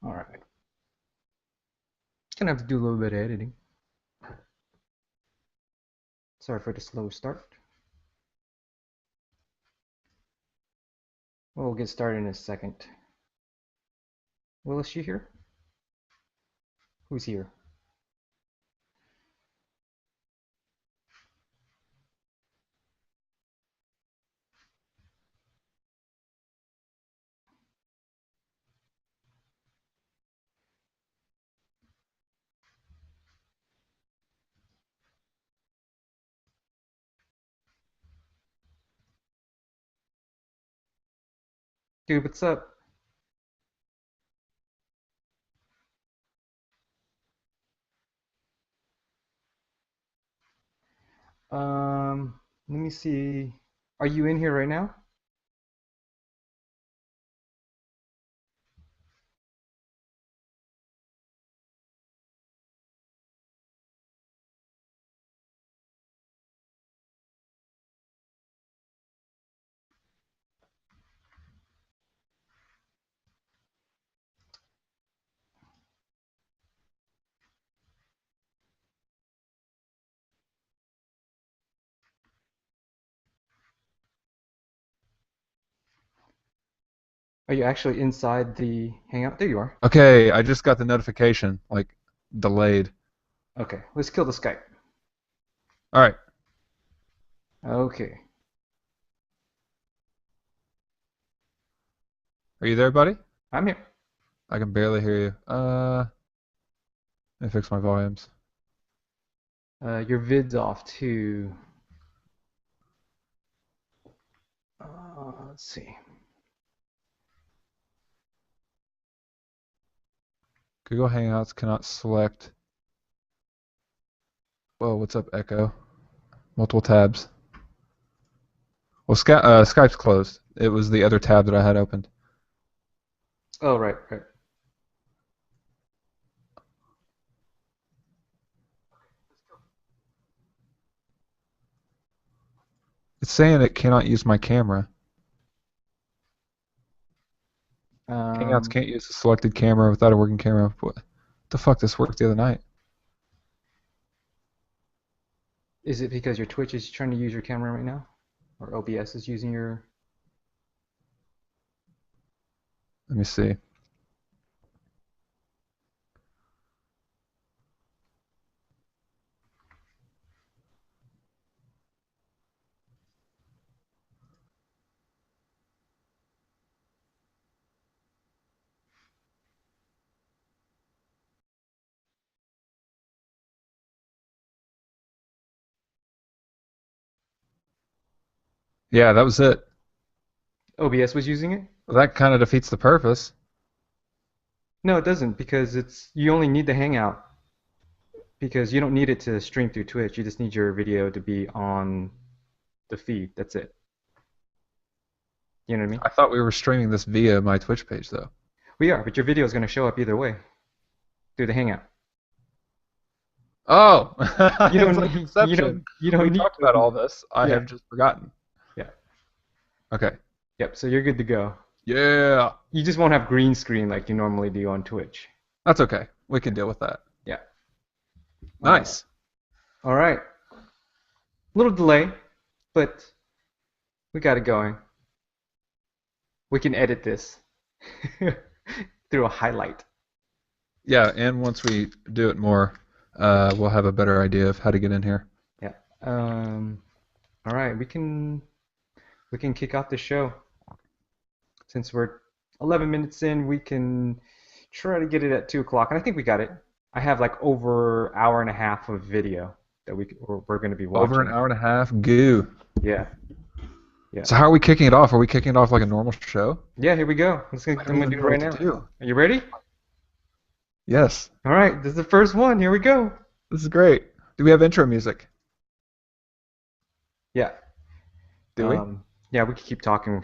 All right. Gonna have to do a little bit of editing. Sorry for the slow start. We'll get started in a second. Will, is she here? Who's here? Dude, what's up? Let me see. Are you in here right now? Are you actually inside the Hangout? There you are. Okay, I just got the notification, like delayed. Okay, let's kill the Skype. All right, Okay. are you there, buddy? I'm here. I can barely hear you. Let me fix my volumes. Your vid's off too. Let's see. Google Hangouts cannot select. Whoa, what's up, Echo? Multiple tabs. Well, Skype's closed. It was the other tab that I had opened. Oh, right, right. It's saying it cannot use my camera. Hangouts Um, can't use a selected camera without a working camera. What the fuck? This worked the other night. is it because your Twitch is trying to use your camera right now? Or OBS is using your... Let me see. Yeah, that was it. OBS was using it? Well, that kind of defeats the purpose. No, it doesn't because it's you only need the Hangout because you don't need it to stream through Twitch. You just need your video to be on the feed. That's it. You know what I mean? I thought we were streaming this via my Twitch page, though. We are, but your video is going to show up either way through the Hangout. Oh, You it's don't like need you don't Inception. you We don't need talked about to. all this. I Yeah, have just forgotten. yeah, Okay. yep. So you're good to go. Yeah. You just won't have green screen like you normally do on Twitch. That's okay. We can deal with that. Yeah. Uh, Nice. all right. Little delay, but we got it going. We can edit this through a highlight. Yeah, and once we do it more, we'll have a better idea of how to get in here. Yeah. All right. We can kick off the show. Since we're 11 minutes in, we can try to get it at 2 o'clock, and I think we got it. I have like over an hour and a half of video that we're going to be Over an watching. hour and a half. Goo. Yeah. Yeah. So how are we kicking it off? Are we kicking it off like a normal show? Yeah. Here we go. I'm I don't gonna even do it know right what to now. do. Are you ready? Yes. All right. This is the first one. Here we go. This is great. Do we have intro music? Yeah. Do we? Yeah. We can keep talking.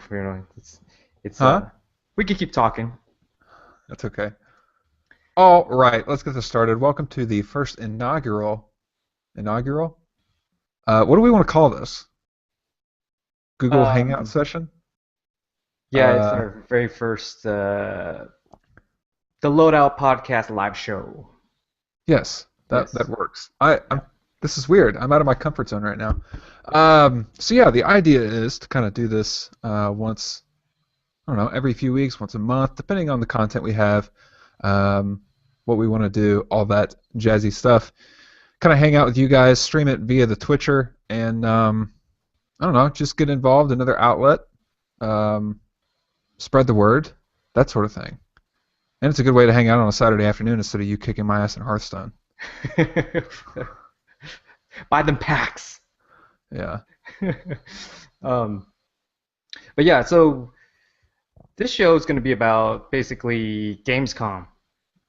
It's Huh? we can keep talking. That's okay. All right, let's get this started. Welcome to the first inaugural. What do we want to call this? Google Hangout Um, session? yeah. It's Uh, our very first The LoadOut podcast live show. Yes, that Yes. works. Yeah. This is weird. I'm out of my comfort zone right now. So yeah, the idea is to kind of do this once, I don't know, every few weeks, once a month, depending on the content we have, um, what we want to do, all that jazzy stuff. Kind of hang out with you guys, stream it via the Twitcher, and I don't know, just get involved, another outlet, um, spread the word, that sort of thing. And it's a good way to hang out on a Saturday afternoon instead of you kicking my ass in Hearthstone. Buy them packs. Yeah. um, but yeah, so this show is going to be about basically Gamescom.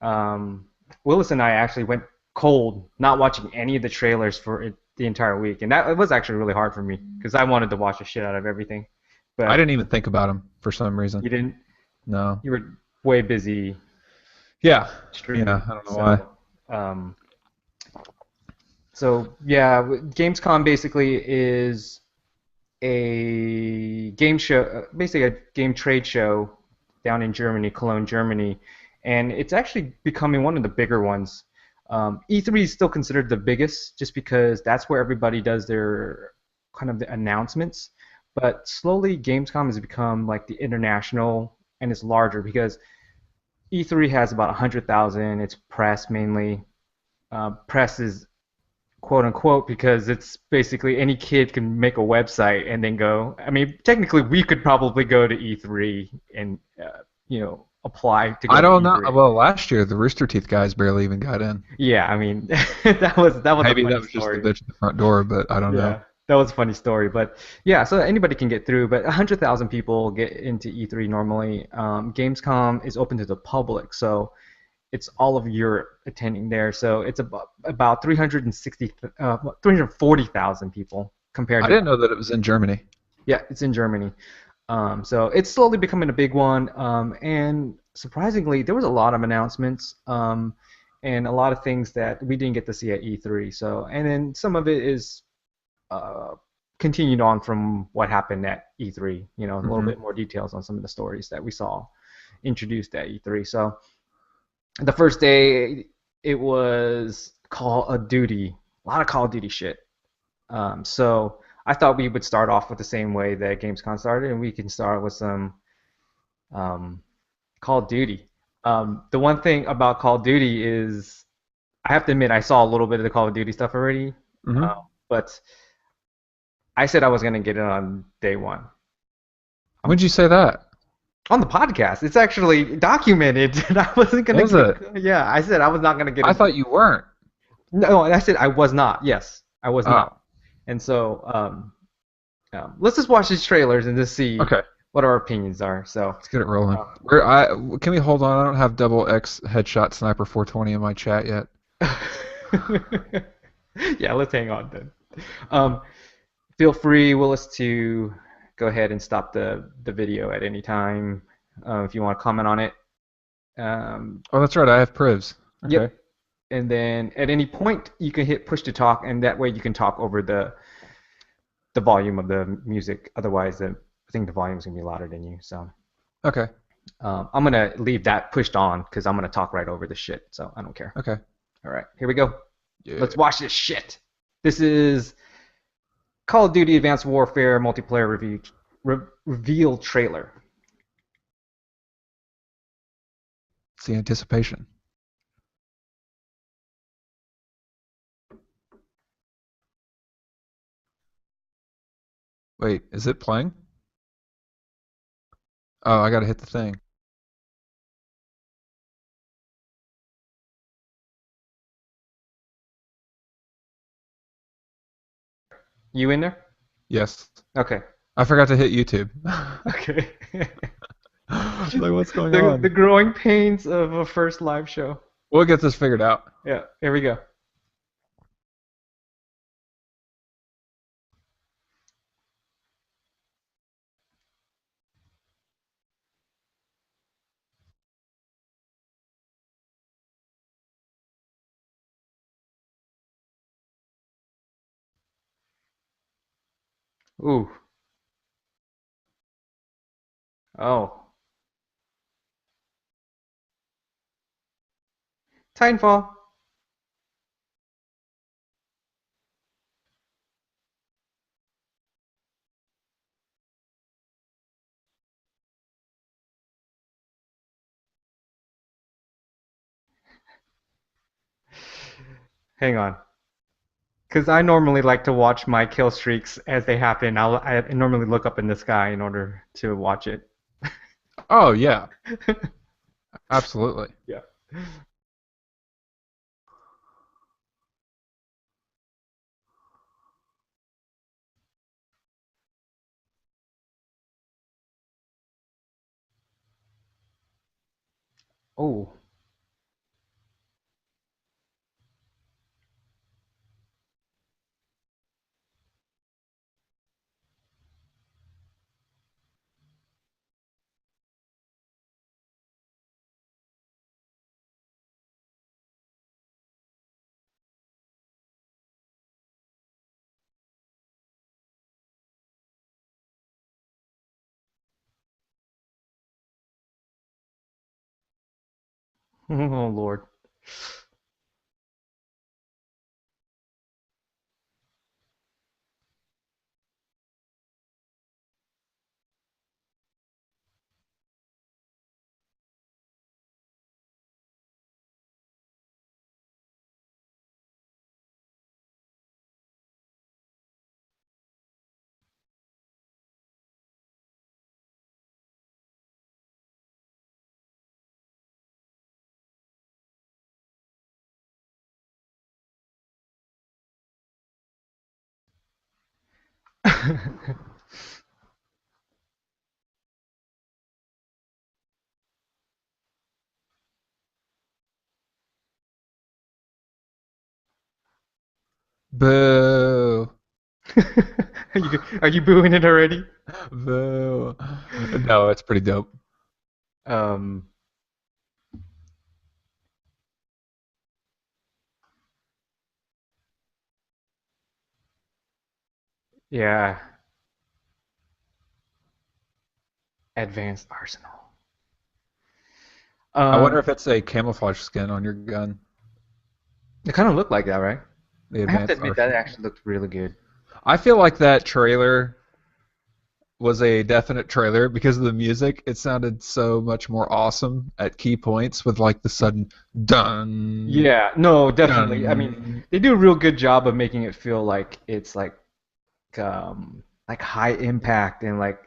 Um, Willis and I actually went cold, not watching any of the trailers for the entire week, and that it was actually really hard for me because I wanted to watch the shit out of everything, I but didn't even think about him for some reason. you didn't. No. You were way busy Yeah. Yeah, streaming, I don't know why. so um, yeah, Gamescom basically is a game show, basically a game trade show down in Germany, Cologne, Germany, and it's actually becoming one of the bigger ones. E3 is still considered the biggest, just because that's where everybody does their kind of the announcements. But slowly, Gamescom has become like the international, and it's larger because E3 has about 100,000. It's press mainly. Press is quote unquote because it's basically any kid can make a website and then go. I mean, technically, we could probably go to E3 and apply to I go to don't know. E3. Well, last year the Rooster Teeth guys barely even got in. Yeah, I mean, that was a Maybe that funny was just the story. bitch at the front door, but I don't know. Yeah, that was a funny story. But yeah, so anybody can get through, but 100,000 people get into E3 normally. Gamescom is open to the public, so it's all of Europe attending there. So it's about 340,000 people compared I to, didn't know that it was in Germany. yeah, it's in Germany. So it's slowly becoming a big one. And surprisingly, there was a lot of announcements and a lot of things that we didn't get to see at E3. So, and then some of it is uh, continued on from what happened at E3. A little Hmm. bit more details on some of the stories that we saw introduced at E3. So the first day, it was Call of Duty, a lot of Call of Duty shit. So I thought we would start off with the same way that Gamescom started, and we can start with some um, Call of Duty. The one thing about Call of Duty is I have to admit I saw a little bit of the Call of Duty stuff already, Hmm. but I said I was gonna get it on day one. I'm When'd you say that? on the podcast. It's actually documented, and I wasn't gonna Was get. it? Yeah, I said I was not gonna get I it. thought you weren't. No, I said I was not. Yes, I was not. Oh, And so let's just watch these trailers and just see okay. what our opinions are. So, Let's get it rolling. uh, Can we hold on? I don't have double X headshot sniper 420 in my chat yet. yeah, let's hang on then. Um, feel free, Willis, to go ahead and stop the video at any time if you want to comment on it. Um, Oh, that's right. I have privs. yep. Okay. And then at any point, you can hit push to talk, and that way you can talk over the volume of the music. Otherwise, I think the volume is gonna be louder than you. So Okay. I'm gonna leave that pushed on because I'm gonna talk right over the shit. So I don't care. Okay. All right, here we go. Yeah. Let's watch this shit. This is Call of Duty Advanced Warfare multiplayer reveal trailer. It's the anticipation. Wait, is it playing? Oh, I gotta hit the thing. You in there? Yes. Okay. I forgot to hit YouTube. Okay. Like, what's going the on? growing pains of a first live show. We'll get this figured out. Yeah. Here we go. Ooh. Oh. Titanfall. Hang on. Because I normally like to watch my kill streaks as they happen. I normally look up in the sky in order to watch it. Oh yeah, absolutely. Yeah. Oh. Oh Lord. Boo. Are you booing it already? Boo. No, it's pretty dope. Um. Yeah. Advanced arsenal. I wonder Um. if it's a camouflage skin on your gun, It kind of looked like that, right? the I have to advanced admit that arsenal. actually looked really good. I feel like that trailer was a definite trailer because of the music. It sounded so much more awesome at key points with like the sudden dun Yeah. No, definitely. I mean, dun. they do a real good job of making it feel like it's like high impact and like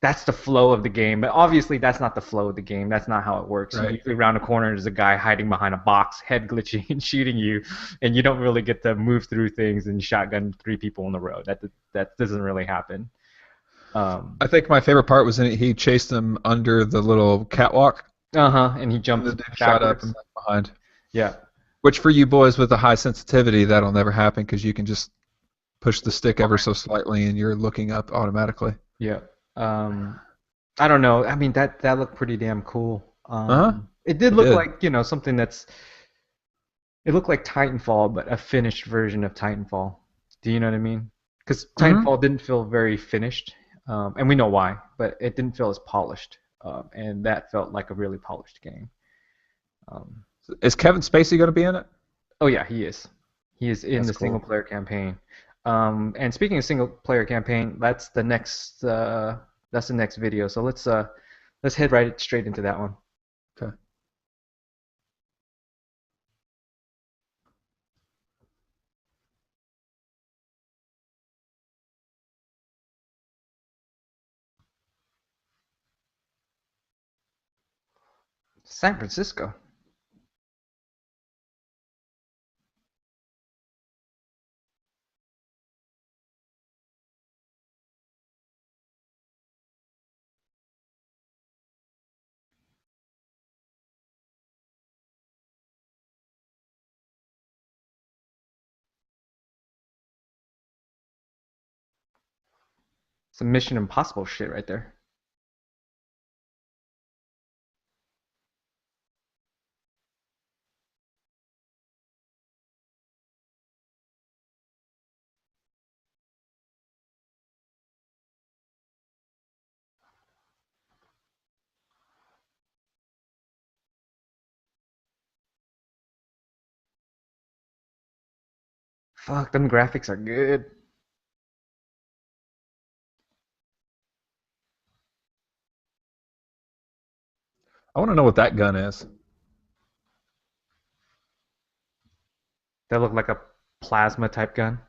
that's the flow of the game. But obviously that's not the flow of the game. That's not how it works. You Right. usually round a corner there's a guy hiding behind a box, head glitching and shooting you, and you don't really get to move through things and shotgun three people in a row. That doesn't really happen. Um, I think my favorite part was he chased them under the little catwalk, uh-huh, and he and the jumps dude shot up and backwards. left behind. Yeah. Which for you boys with a high sensitivity, that'll never happen because you can just push the stick ever so slightly and you're looking up automatically. Yeah. I don't know. I mean that looked pretty damn cool. Uh huh. It did It look did. like, something that's it looked like Titanfall, but a finished version of Titanfall. Do you know what I mean? Because Hmm. Titanfall didn't feel very finished, and we know why, but it didn't feel as polished, and that felt like a really polished game. Um, Is Kevin Spacey going to be in it? oh yeah, he is. He is in That's the single cool. player campaign. And speaking of single player campaign, that's the next video. So let's head right straight into that one. Okay. San Francisco. Some Mission Impossible shit right there. Fuck, them graphics are good. I want to know what that gun is. That look like a plasma type gun.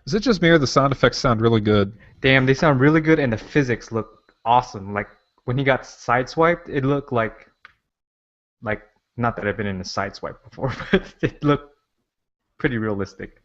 Is it just me or the sound effects sound really good? Damn, they sound really good and the physics look awesome. Like when he got sideswiped, it looked like not that I've been in a sideswipe before, but it looked pretty realistic.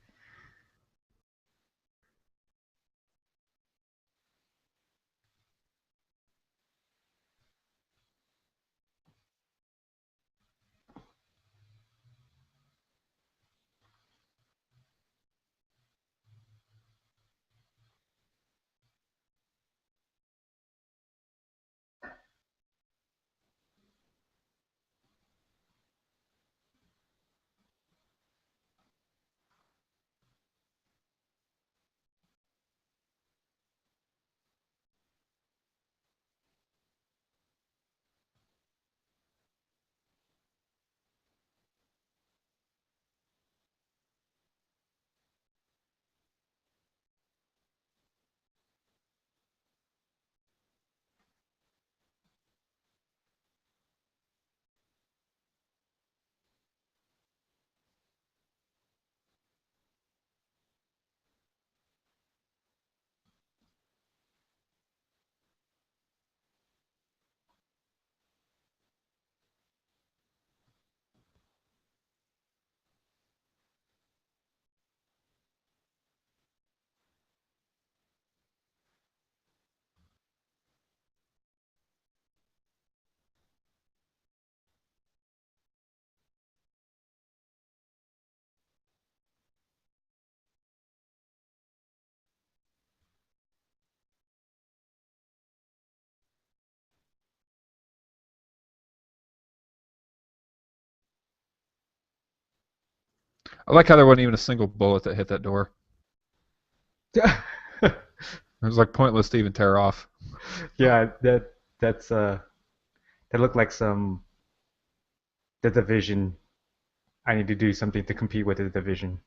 I like how there wasn't even a single bullet that hit that door. It was like pointless to even tear off. Yeah, that's that looked like some the division. I need to do something to compete with the division.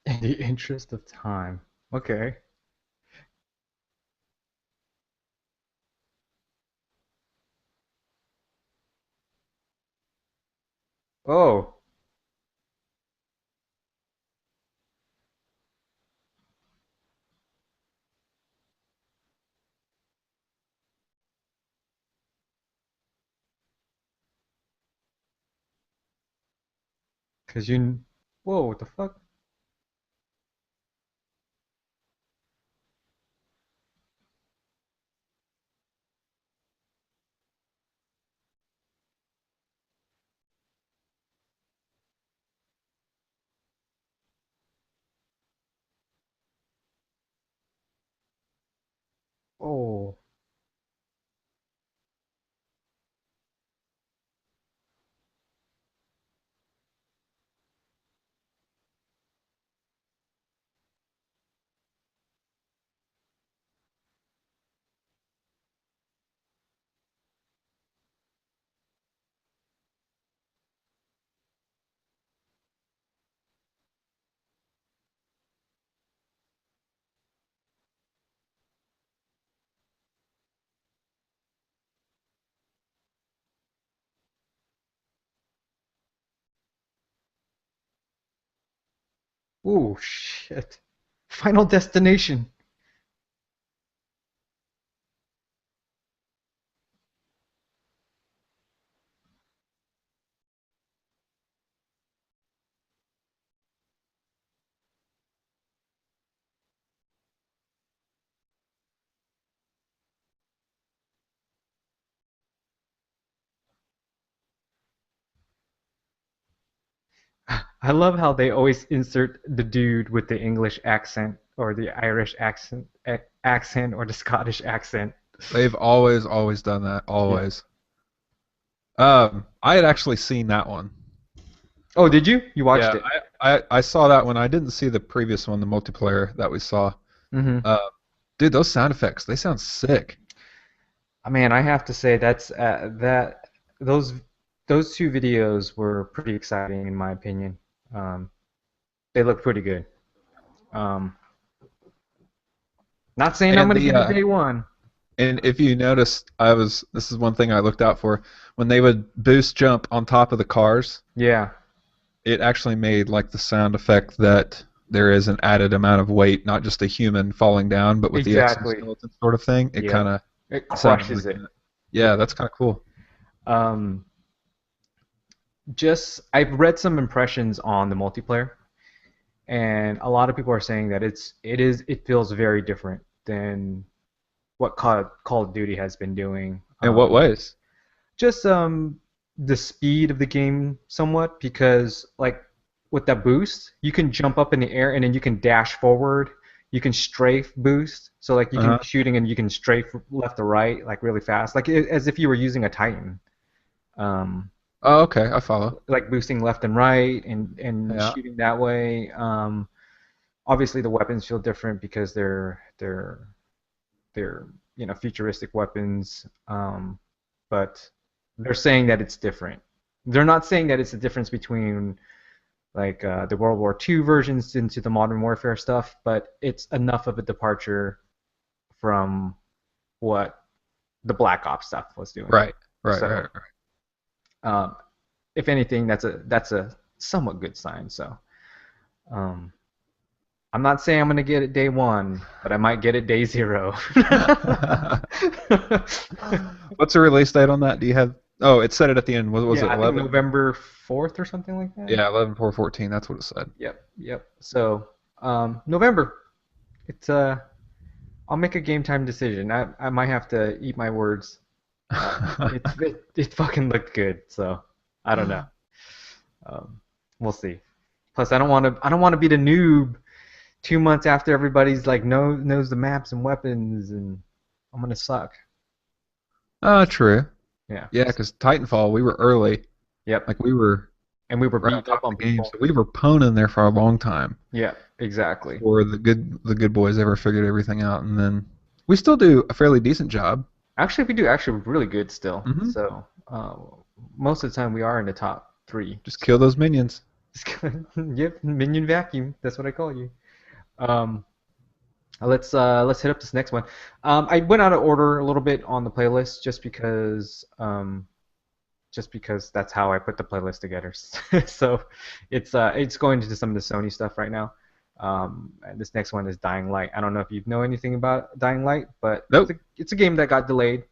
In the interest of time. Okay. Oh, cause you. Whoa, what the fuck? Oh, Ooh, shit. Final Destination. I love how they always insert the dude with the English accent or the Irish accent or the Scottish accent. They've always done that. Yeah. Always. I had actually seen that one. Oh, did you? You watched Yeah, it? I saw that one. I didn't see the previous one, the multiplayer that we saw. Mm-hmm. Uh, dude, those sound effects, they sound sick. Man, I have to say that those those two videos were pretty exciting in my opinion. Um, they look pretty good. Um, Not saying I'm And gonna the get it day one. and if you notice, this is one thing I looked out for. When they would boost jump on top of the cars, Yeah, it actually made like the sound effect that there is an added amount of weight, not just a human falling down, but with the exactly. exoskeleton sort of thing. It kind Yep. of It sounded crushes like it. that. Yeah. Yeah, that's kind of cool. Um, just I've read some impressions on the multiplayer, and a lot of people are saying that it feels very different than what Call of Duty has been doing. In what ways? Just the speed of the game somewhat because like with that boost, you can jump up in the air and then you can dash forward. You can strafe boost, so like you can Uh-huh. be shooting and you can strafe left or right like really fast, like as if you were using a Titan. Um, Oh, okay, I follow. like boosting left and right and Yeah. shooting that way. Obviously the weapons feel different because they're futuristic weapons. But they're saying that it's different. They're not saying that it's a difference between like the World War II versions into the Modern Warfare stuff, but it's enough of a departure from what the Black Ops stuff was doing. Right. Right. So, Right. Right. um, if anything, that's a somewhat good sign. So, um, I'm not saying I'm gonna get it day one, but I might get it day zero. What's the release date on that? Do you have? Oh, it said it at the end. Was Yeah, it I think 11? November 4th or something like that. Yeah, 11/4/14. That's what it said. Yep, yep. So, November. It's I'll make a game time decision. I might have to eat my words. It fucking looked good, so I don't know. Um, we'll see. Plus, I don't want to be the noob 2 months after everybody's like knows the maps and weapons, and I'm gonna suck. True. Yeah. Yeah, because Titanfall, we were early. Yep. Like we were And we were right on beating up top on of the game, people. so we were poning there for a long time Yeah, exactly. before the good boys ever figured everything out, and then we still do a fairly decent job. Actually, we do actually really good still. Hmm. So most of the time we are in the top three. Just kill So those minions. yep, minion vacuum. That's what I call you. Um, let's hit up this next one. I went out of order a little bit on the playlist just because that's how I put the playlist together. So it's going into some of the Sony stuff right now. And this next one is Dying Light. I don't know if you know anything about Dying Light, but it's a Nope. it's a game that got delayed.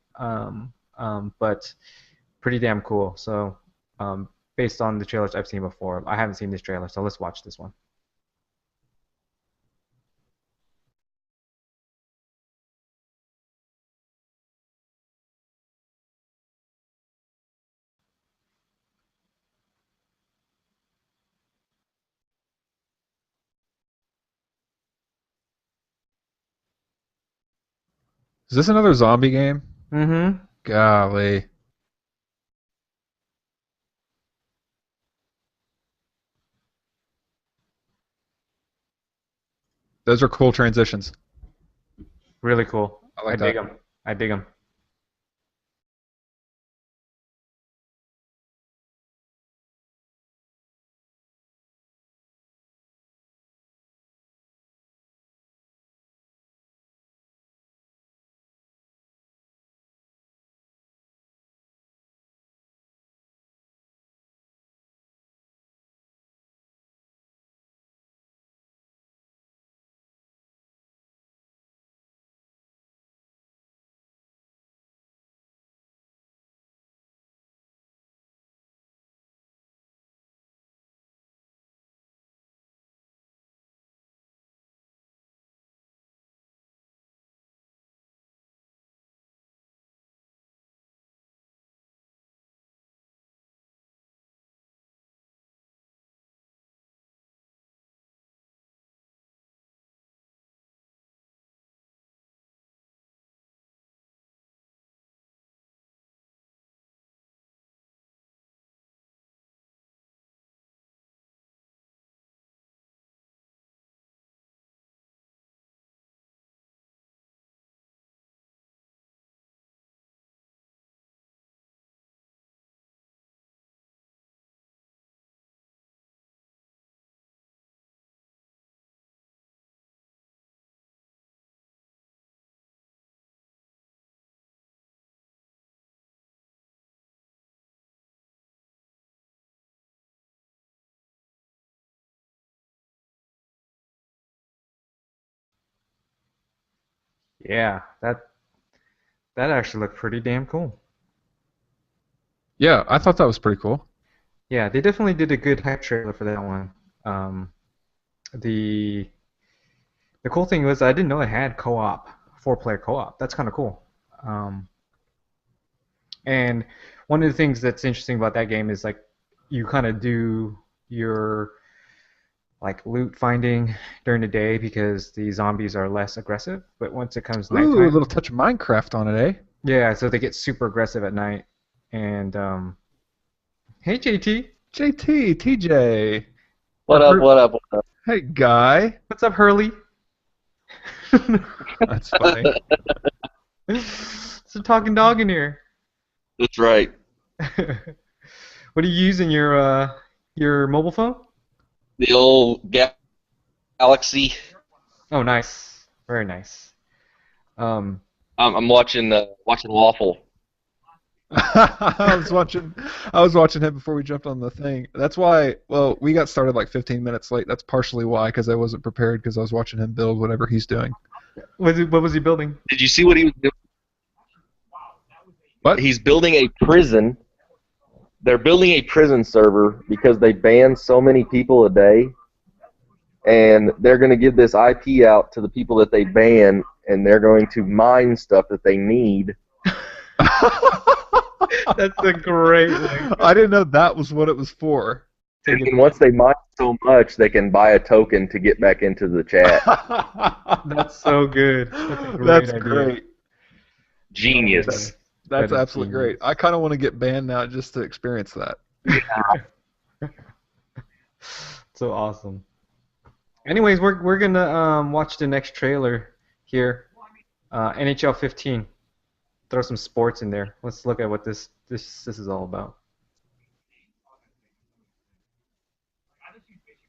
But pretty damn cool. So based on the trailers I've seen before, I haven't seen this trailer, so let's watch this one. Is this another zombie game? Mm-hmm. Golly, those are cool transitions. Really cool. I I like dig that. them. I dig them. Yeah, that actually looked pretty damn cool. Yeah, I thought that was pretty cool. Yeah, they definitely did a good hype trailer for that one. Um, the the cool thing was I didn't know it had co-op, four-player co-op. That's kind of cool. Um, and one of the things that's interesting about that game is like you kind of do your like loot finding during the day because the zombies are less aggressive. But once it comes Ooh, a nighttime, little touch of Minecraft on it, eh? yeah, so they get super aggressive at night. And hey JT, JT, TJ. or What up? What up? What up? Hey, guy. what's up, Hurley? That's funny. It's a talking dog in here. That's right. What are you using your mobile phone? The old Galaxy. Oh, nice, very nice. Um, I'm watching Waffle. I was watching him before we jumped on the thing. That's why, well, we got started like 15 minutes late. That's partially why, because I wasn't prepared because I was watching him build whatever he's doing. what was he building? Did you see what he was doing? What? He's building a prison. They're building a prison server because they ban so many people a day, and they're going to give this IP out to the people that they ban, and they're going to mine stuff that they need. That's a great one. I didn't know that was what it was for. And once they mine so much, they can buy a token to get back into the chat. That's so good. That's a great That's idea. great. Genius. That's That is absolutely great. genius. I kind of want to get banned now just to experience that. So awesome. Anyways, we're gonna watch the next trailer here. NHL 15. Throw some sports in there. Let's look at what this is all about.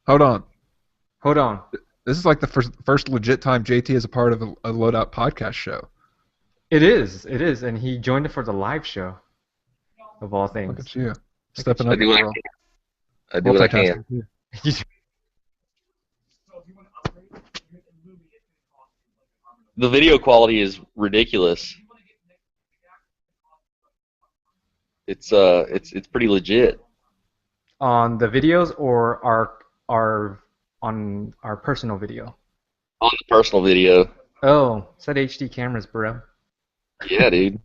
Hold on. Hold on. This is like the first legit time JT is a part of a LoadOut podcast show. It is, and he joined it for the live show, of all Look things. at you. Stepping I up. do what I Girl. can. I do what I can. Multitasking. The video quality is ridiculous. It's pretty legit. On the videos or our on our personal video? On the personal video. Oh, it's that HD cameras, bro. Yeah, dude.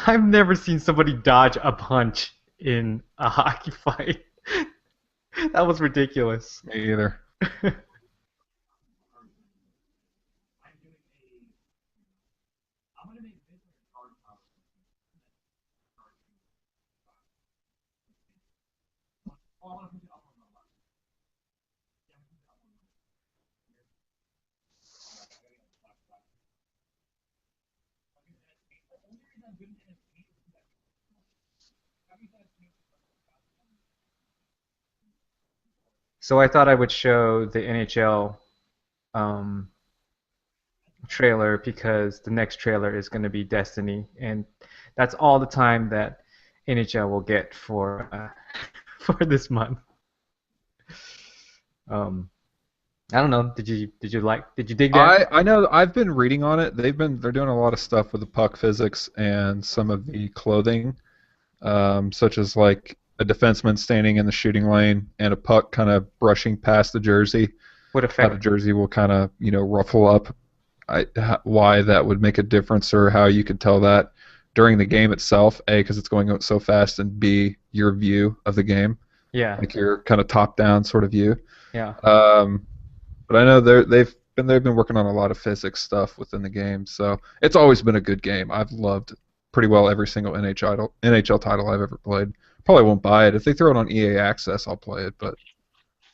I've never seen somebody dodge a punch in a hockey fight. That was ridiculous. Me either. So I thought I would show the NHL um, trailer because the next trailer is going to be Destiny, and that's all the time that NHL will get for for this month. Um, I don't know. Did you dig that? I know I've been reading on it. They're doing a lot of stuff with the puck physics and some of the clothing, such as like a defenseman standing in the shooting lane and a puck kind of brushing past the jersey. What How the effect? jersey will kind of ruffle up. Why that would make a difference, or how you could tell that during the game itself. A, because it's going so fast, and B, your view of the game, Yeah, like your kind of top-down sort of view. yeah. But I know they've been working on a lot of physics stuff within the game, so it's always been a good game. I've loved pretty well every single NHL title I've ever played. Probably won't buy it if they throw it on EA Access. I'll play it, but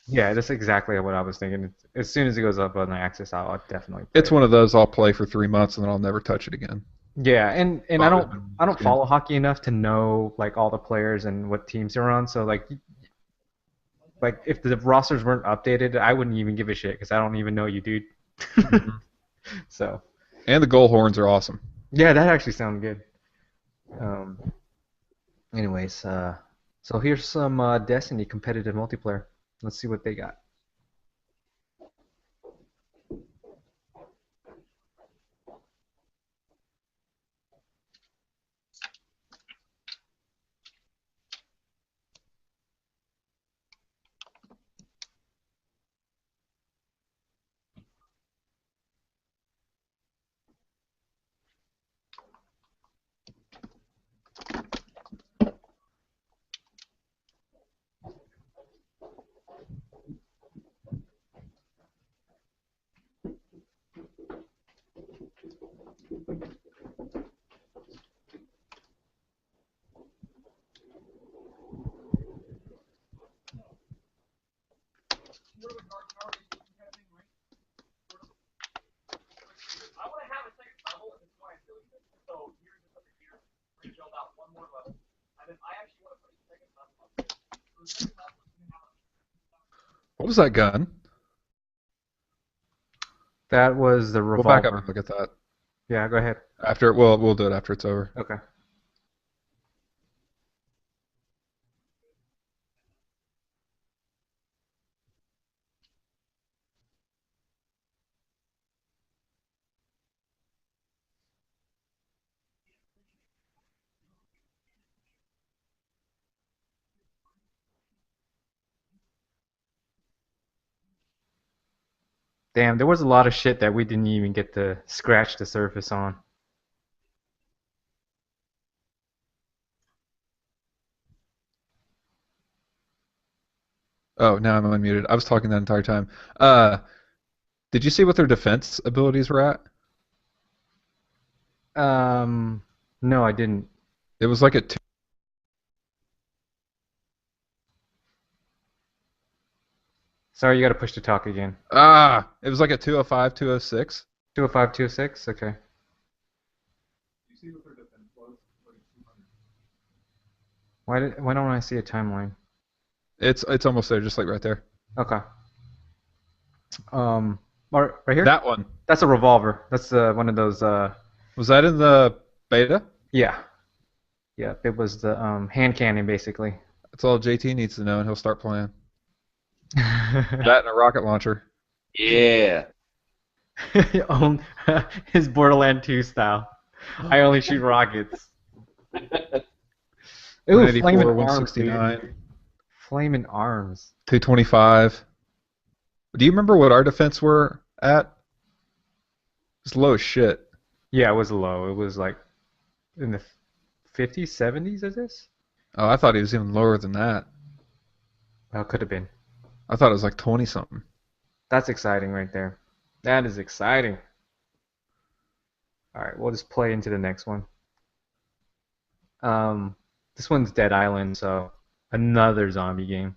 Yeah, that's exactly what I was thinking. As soon as it goes up on the Access, I'll definitely play It's it. one of those I'll play for 3 months and then I'll never touch it again. Yeah, and It's I always don't been one I of those don't games. follow hockey enough to know like all the players and what teams they're on. So like if the rosters weren't updated, I wouldn't even give a shit because I don't even know you, dude. Hmm. So And the goal horns are awesome. yeah, that actually sounds good. Um, anyways, so here's some Destiny competitive multiplayer. Let's see what they got. What was that gun? That was the We'll back up and revolver. look at that Yeah, go ahead. after. Well, we'll do it after it's over. Okay. Damn, there was a lot of shit that we didn't even get to scratch the surface on. Oh, now I'm unmuted. I was talking that entire time. Uh, did you see what their defense abilities were at? Um, no, I didn't. It was like a two. Sorry, you got to push to talk again. It was like a 205, 206. 205, 206? Okay. Why don't I see a timeline? It's almost there, just like right there. Okay. Right here? That one. That's a revolver. That's one of those Was that in the beta? yeah. Yeah, it was the hand cannon basically. That's all JT needs to know, and he'll start playing. That and a rocket launcher. Yeah. Own his Borderland 2 style. I only shoot rockets. Ooh, flaming 184, arms, dude. 169, Flaming arms. 225. Do you remember what our defense were at? It's low as shit. Yeah, it was low. It was like in the 50s, 70s, is this? Oh, I thought he was even lower than that. Well, could have been. I thought it was like 20 something. That's exciting right there. That is exciting. All right, we'll just play into the next one. Um, this one's Dead Island, so another zombie game.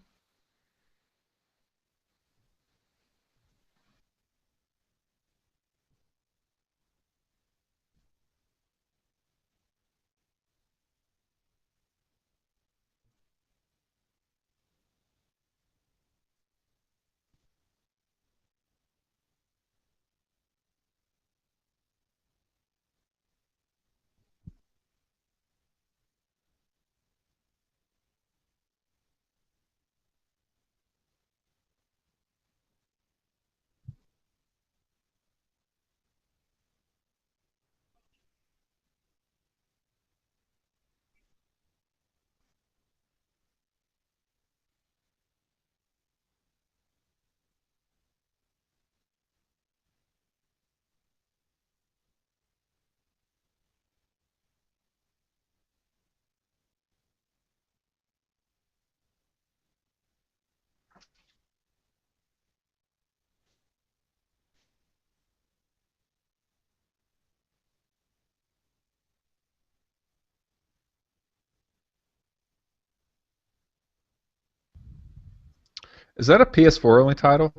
Is that a PS4 only title?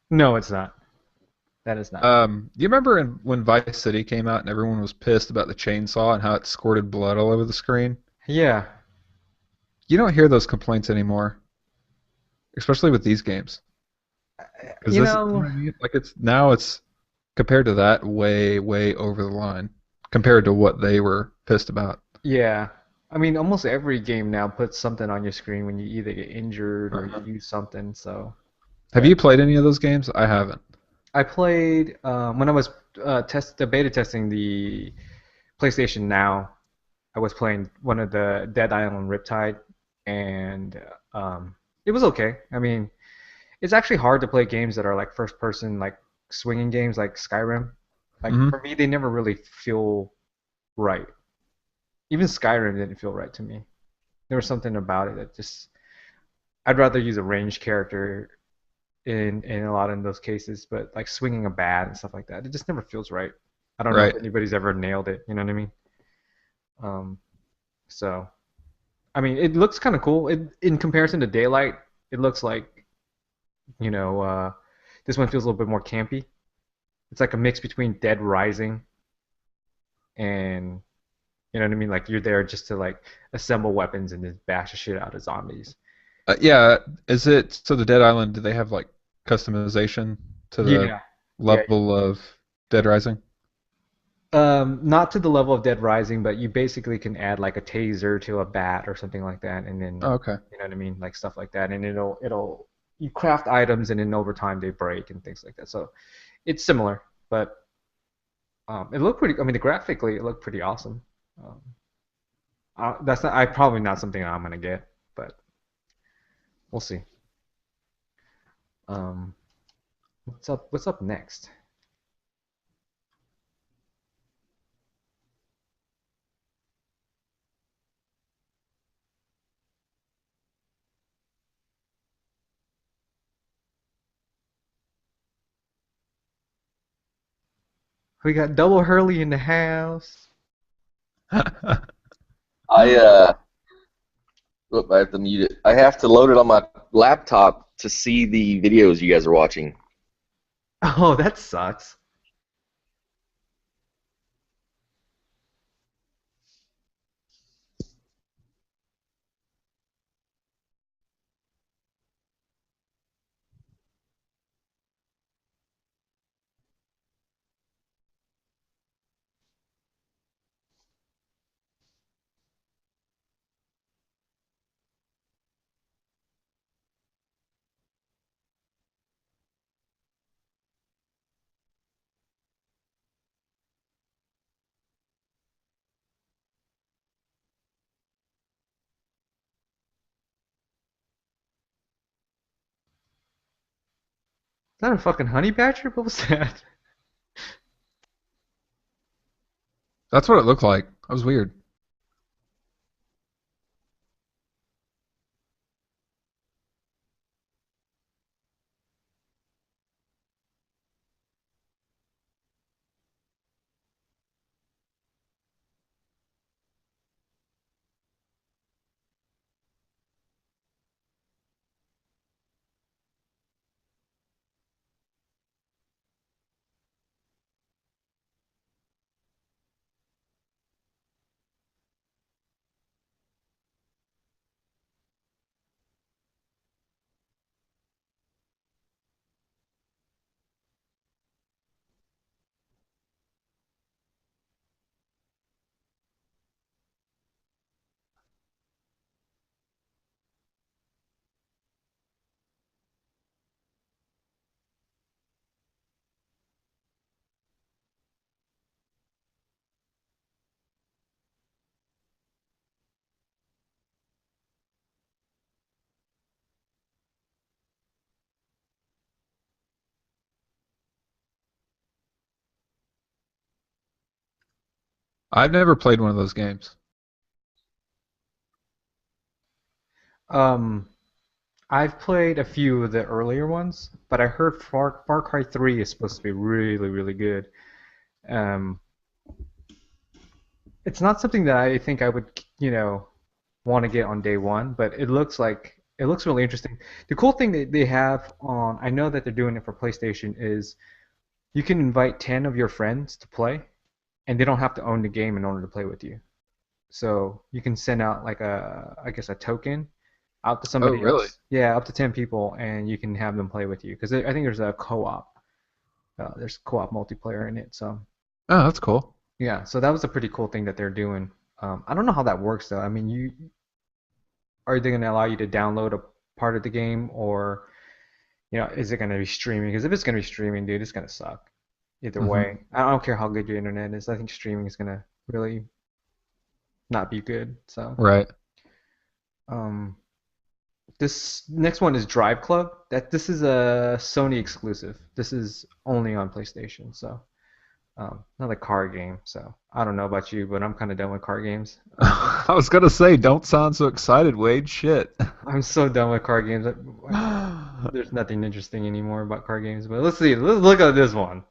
No, it's not. That is not. Do you remember when Vice City came out and everyone was pissed about the chainsaw and how it squirted blood all over the screen? Yeah. You don't hear those complaints anymore, especially with these games. Because You this, you know know, what I mean? Like it's compared to that way, way over the line compared to what they were pissed about. yeah. I mean, almost every game now puts something on your screen when you either get injured or you Uh-huh. use something. So, Have yeah. you played any of those games? I haven't. I played when I was beta testing the PlayStation Now. I was playing one of the Dead Island Riptide, and it was okay. I mean, it's actually hard to play games that are like first person, like swinging games like Skyrim. Like Hmm. for me, they never really feel right. Even Skyrim didn't feel right to me. There was something about it that just I'd rather use a ranged character in a lot of those cases, but like swinging a bat and stuff like that, it just never feels right. I don't know if Right. anybody's ever nailed it. You know what I mean? Um, so I mean, it looks kind of cool. In comparison to Daylight, it looks like you know this one feels a little bit more campy. It's like a mix between Dead Rising and you know what I mean. Like you're there just to like assemble weapons and just bash the shit out of zombies. Yeah. Is it so the Dead Island? Do they have like customization to the Yeah, yeah. level of Dead Rising? Not to the level of Dead Rising, but you basically can add like a taser to a bat or something like that, and then Oh, okay. you know what I mean, like stuff like that, and it'll you craft items, and then over time they break and things like that. So it's similar, but it looked pretty. I mean, graphically it looked pretty awesome. Um, that's not. I probably not something I'm gonna get, but we'll see. Um, what's up? What's up next? We got Double Hurley in the house. I I have to mute it. I have to load it on my laptop to see the videos you guys are watching. Oh, that sucks. Is that a fucking honey badger? What was that? That's what it looked like. That was weird. I've never played one of those games. Um, I've played a few of the earlier ones, but I heard Far Cry 3 is supposed to be really, really good. Um, it's not something that I think I would, want to get on day one, but it looks like It looks really interesting. The cool thing that they have on, I know that they're doing it for PlayStation, is you can invite 10 of your friends to play, and they don't have to own the game in order to play with you. So you can send out like I guess a token out to Oh, somebody really? else. Yeah, up to 10 people, and you can have them play with you. Because I think there's a co-op. There's co-op multiplayer in it. So Oh, that's cool. yeah, so that was a pretty cool thing that they're doing. I don't know how that works though. I mean, you are they going to allow you to download a part of the game, or is it going to be streaming? Because if it's going to be streaming, dude, it's going to suck. Either Hmm. way, I don't care how good your internet is. I think streaming is going to really not be good. So, Right. um, this next one is Drive Club. This is a Sony exclusive. This is only on PlayStation. So, another car game. So I don't know about you, but I'm kind of done with car games. I was gonna say, don't sound so excited, Wade. Shit. I'm so done with car games. There's nothing interesting anymore about car games. But let's see. Let's look at this one.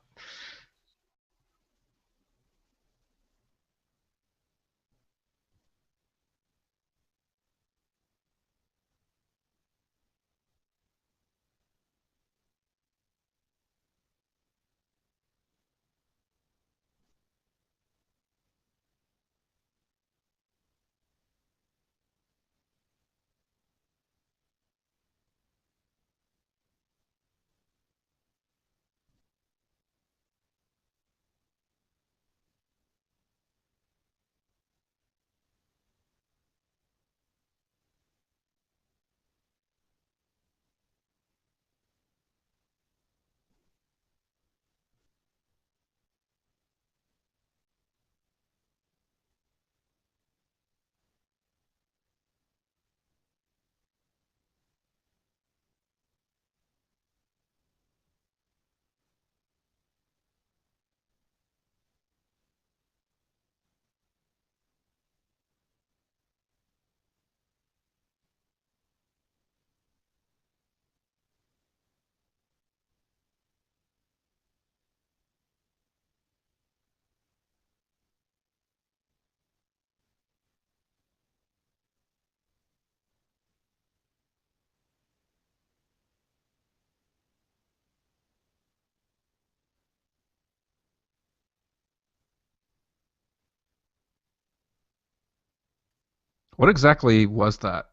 What exactly was that?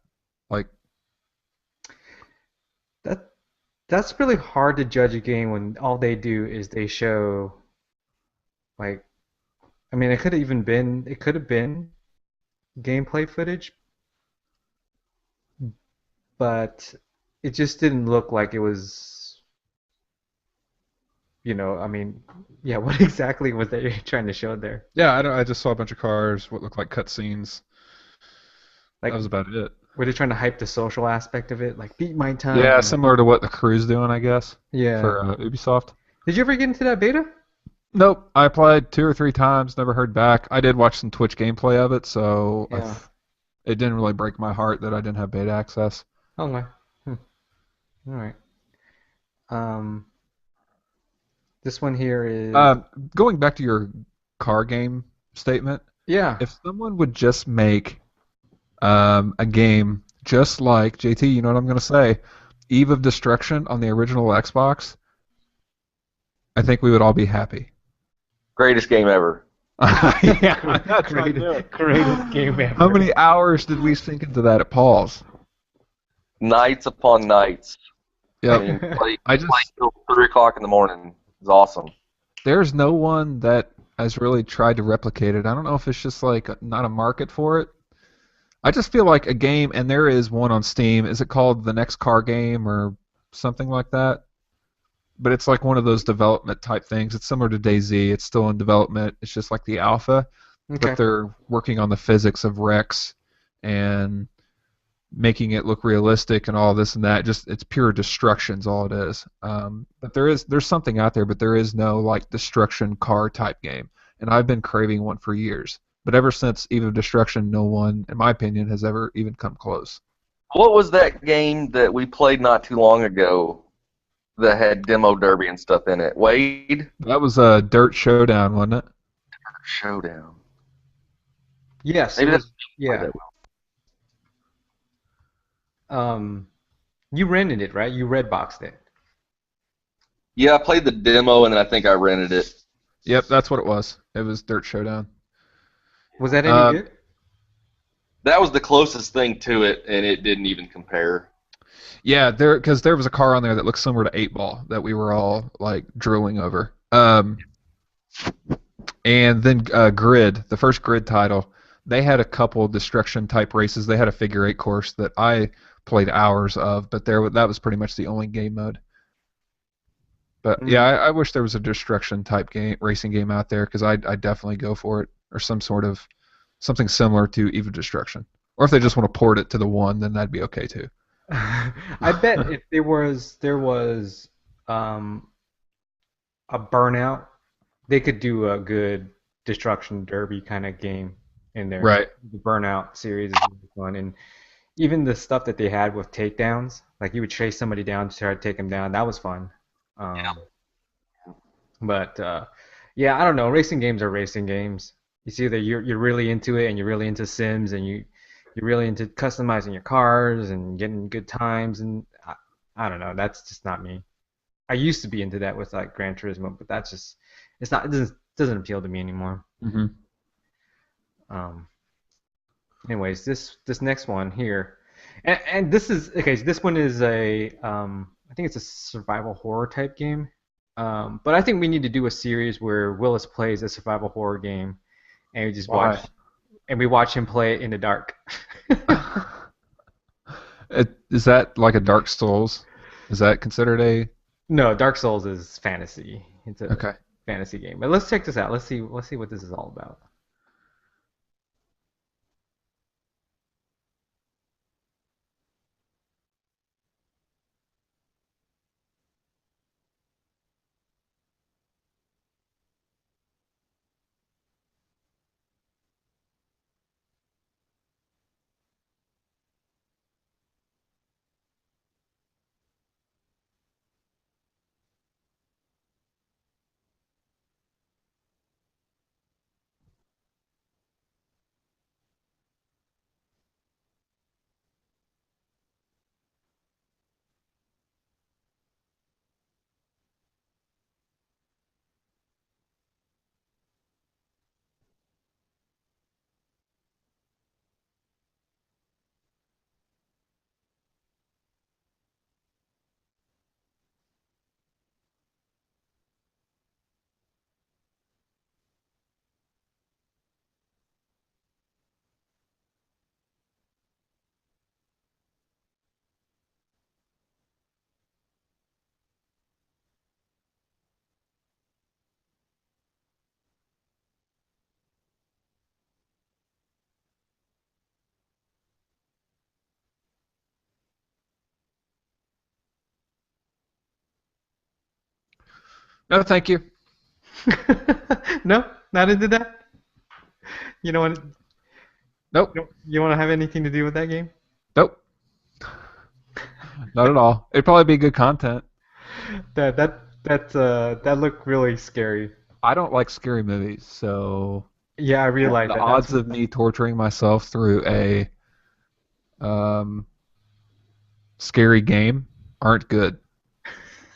Like, That that's really hard to judge a game when all they do is they show like I mean it could have been gameplay footage, but it just didn't look like it was, I mean, yeah, what exactly was they trying to show there? yeah, I don't. I just saw a bunch of cars, what looked like cutscenes. That Like, was about it. were they trying to hype the social aspect of it? Like, beat my Yeah, time. similar to what the crew's doing, I guess, Yeah. for Ubisoft. Did you ever get into that beta? Nope, I applied 2 or 3 times, never heard back. I did watch some Twitch gameplay of it, so Yeah. it didn't really break my heart that I didn't have beta access. Okay. Hmm. All right. Um, this one here is Um, Going back to your car game statement, yeah. if someone would just make a game just like JT, you know what I'm gonna say, Eve of Destruction on the original Xbox, I think we would all be happy. Greatest game ever. Yeah, that's what I do. Greatest game How ever. many hours did we sink into that at Paul's? Nights upon nights. I Yep. mean, I play just till 3 o'clock in the morning. It's awesome. there's no one that has really tried to replicate it. I don't know if it's just like not a market for it. I just feel like a game, and there is one on Steam. Is it called the Next Car Game or something like that? But it's like one of those development type things. It's similar to DayZ. It's still in development. It's just like the alpha, but Okay. they're working on the physics of wrecks and making it look realistic and all this and that. Just it's pure destruction's all it is. But there's something out there, but there is no like destruction car type game, and I've been craving one for years. But ever since Eve of Destruction, no one, in my opinion, has ever even come close. What was that game that we played not too long ago that had demo derby and stuff in it? Wade? That was a Dirt Showdown, wasn't it? Yes, it Maybe that's was. play Yeah. that well. Um, you rented it, right? You Redboxed it. Yeah, I played the demo and then I think I rented it. Yep, that's what it was. It was Dirt Showdown. Was that any Um, good? That was the closest thing to it, and it didn't even compare. yeah, because there was a car on there that looked similar to 8 Ball that we were all like drooling over. And then Grid, the first Grid title, they had a couple destruction type races. They had a figure eight course that I played hours of, but that was pretty much the only game mode. But yeah, Mm. I wish there was a destruction type game racing game out there because I'd definitely go for it or some sort of something similar to Eve of Destruction. Or if they just want to port it to the one, then that'd be okay too. I bet if there was um a burnout, they could do a good destruction derby kind of game in there. Right. The burnout series is really fun, and even the stuff that they had with takedowns, like you would chase somebody down to try to take them down, that was fun. Um, but yeah, I don't know. Racing games are racing games. It's either you're really into it and you're really into Sims and you're really into customizing your cars and getting good times and I don't know. That's just not me. I used to be into that with like Gran Turismo, but that's just it's not it doesn't appeal to me anymore. Hmm. Um, anyways, this next one here, and this is okay. So this one is a I think it's a survival horror type game. But I think we need to do a series where Willis plays a survival horror game, and we just Why? watch him play it in the dark. Is that like a Dark Souls? Is that considered a No, Dark Souls is fantasy. It's a okay? fantasy game. But let's check this out. Let's see what this is all about. No, thank you. No, not into that. You don't want Nope. you want to have anything to do with that game? Nope. Not at all. It'd probably be good content. That looked really scary. I don't like scary movies, so Yeah, I realized the that. That's odds of me torturing myself through a um, scary game aren't good.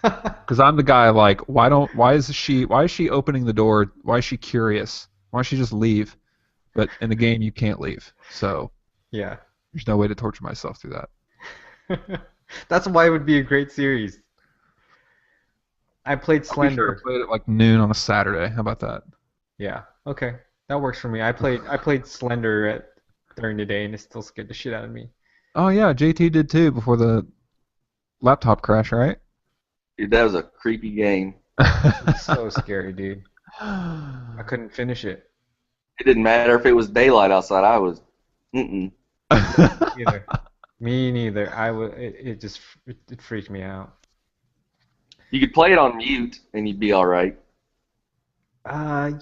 Because I'm the guy like, why is she opening the door? Why is she curious? Why don't she just leave? But in the game, you can't leave, so yeah. there's no way to torture myself through that. That's why it would be a great series. I played I'll be sure to Slender. play it at like noon on a Saturday. How about that? Yeah. Okay. That works for me. I played Slender during the day and it still scared the shit out of me. Oh yeah, JT did too before the laptop crash, right? Dude, that was a creepy game. It's so scary, dude. I couldn't finish it It didn't matter if it was daylight outside. I was, mm-mm. either. Me neither. It just it freaked me out. You could play it on mute and you'd be all right.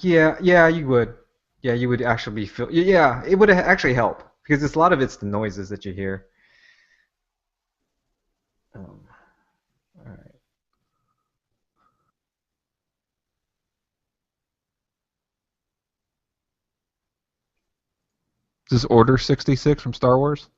Yeah, you would. Yeah, you would actually be feel. Yeah, it would actually help because it's a lot of it's the noises that you hear. Um, all right. Is this Order 66 from Star Wars?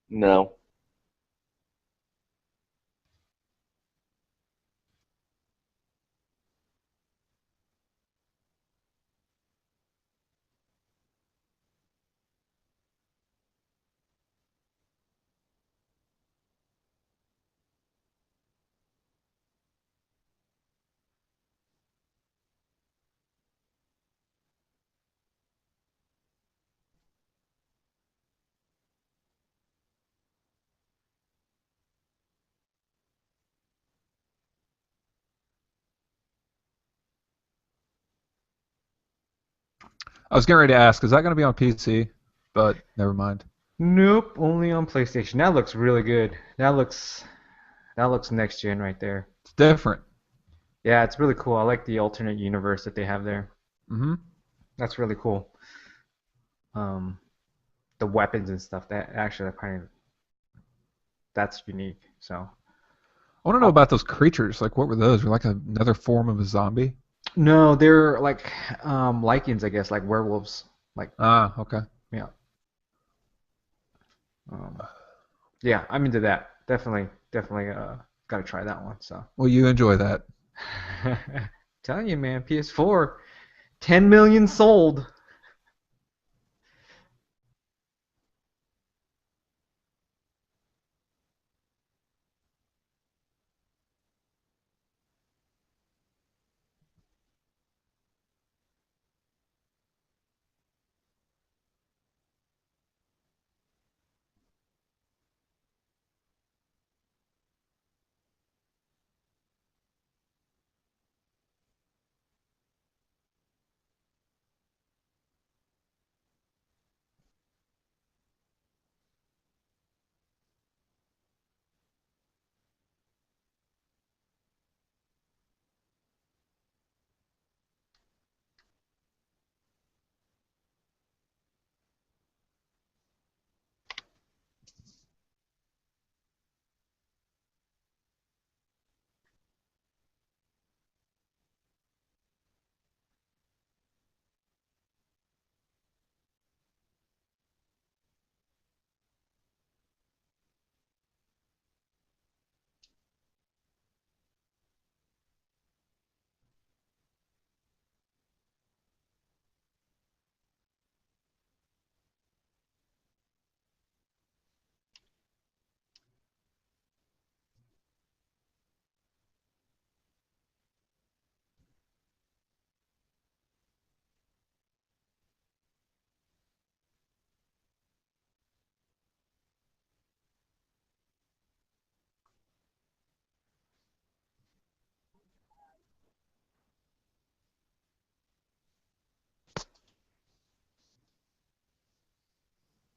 No. I was getting ready to ask, is that going to be on PC? But never mind. Nope, only on PlayStation. That looks really good. That looks next gen right there. It's different. Yeah, it's really cool. I like the alternate universe that they have there. Hmm. That's really cool. Um, the weapons and stuff. That actually kind of that's unique. So, I want to know oh, about those creatures. Like, what were those? Were like another form of a zombie? no, they're like lichens, I guess, like werewolves. Like, Ah, okay. yeah, um, yeah, I'm into that. Definitely, definitely. Gotta try that one. So, Well, you enjoy that. telling you, man, PS4, 10 million sold.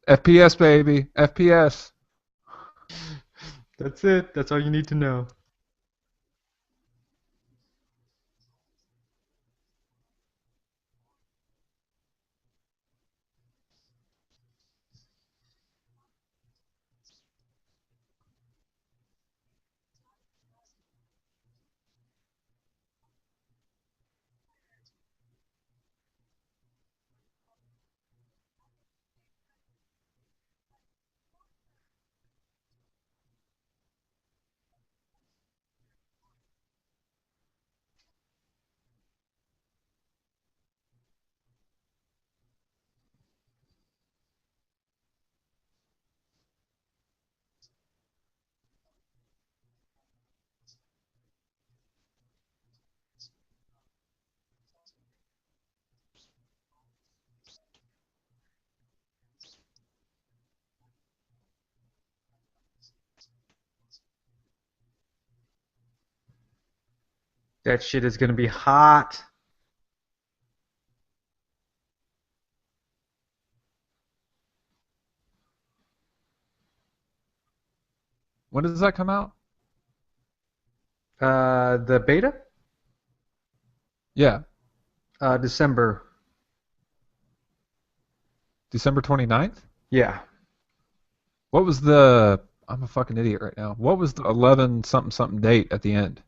FPS, baby. FPS. That's it. That's all you need to know. That shit is gonna be hot. When does that come out? The beta, Yeah, December. December 29th? Yeah, What was the I'm a fucking idiot right now. What was the 11 something something date at the end?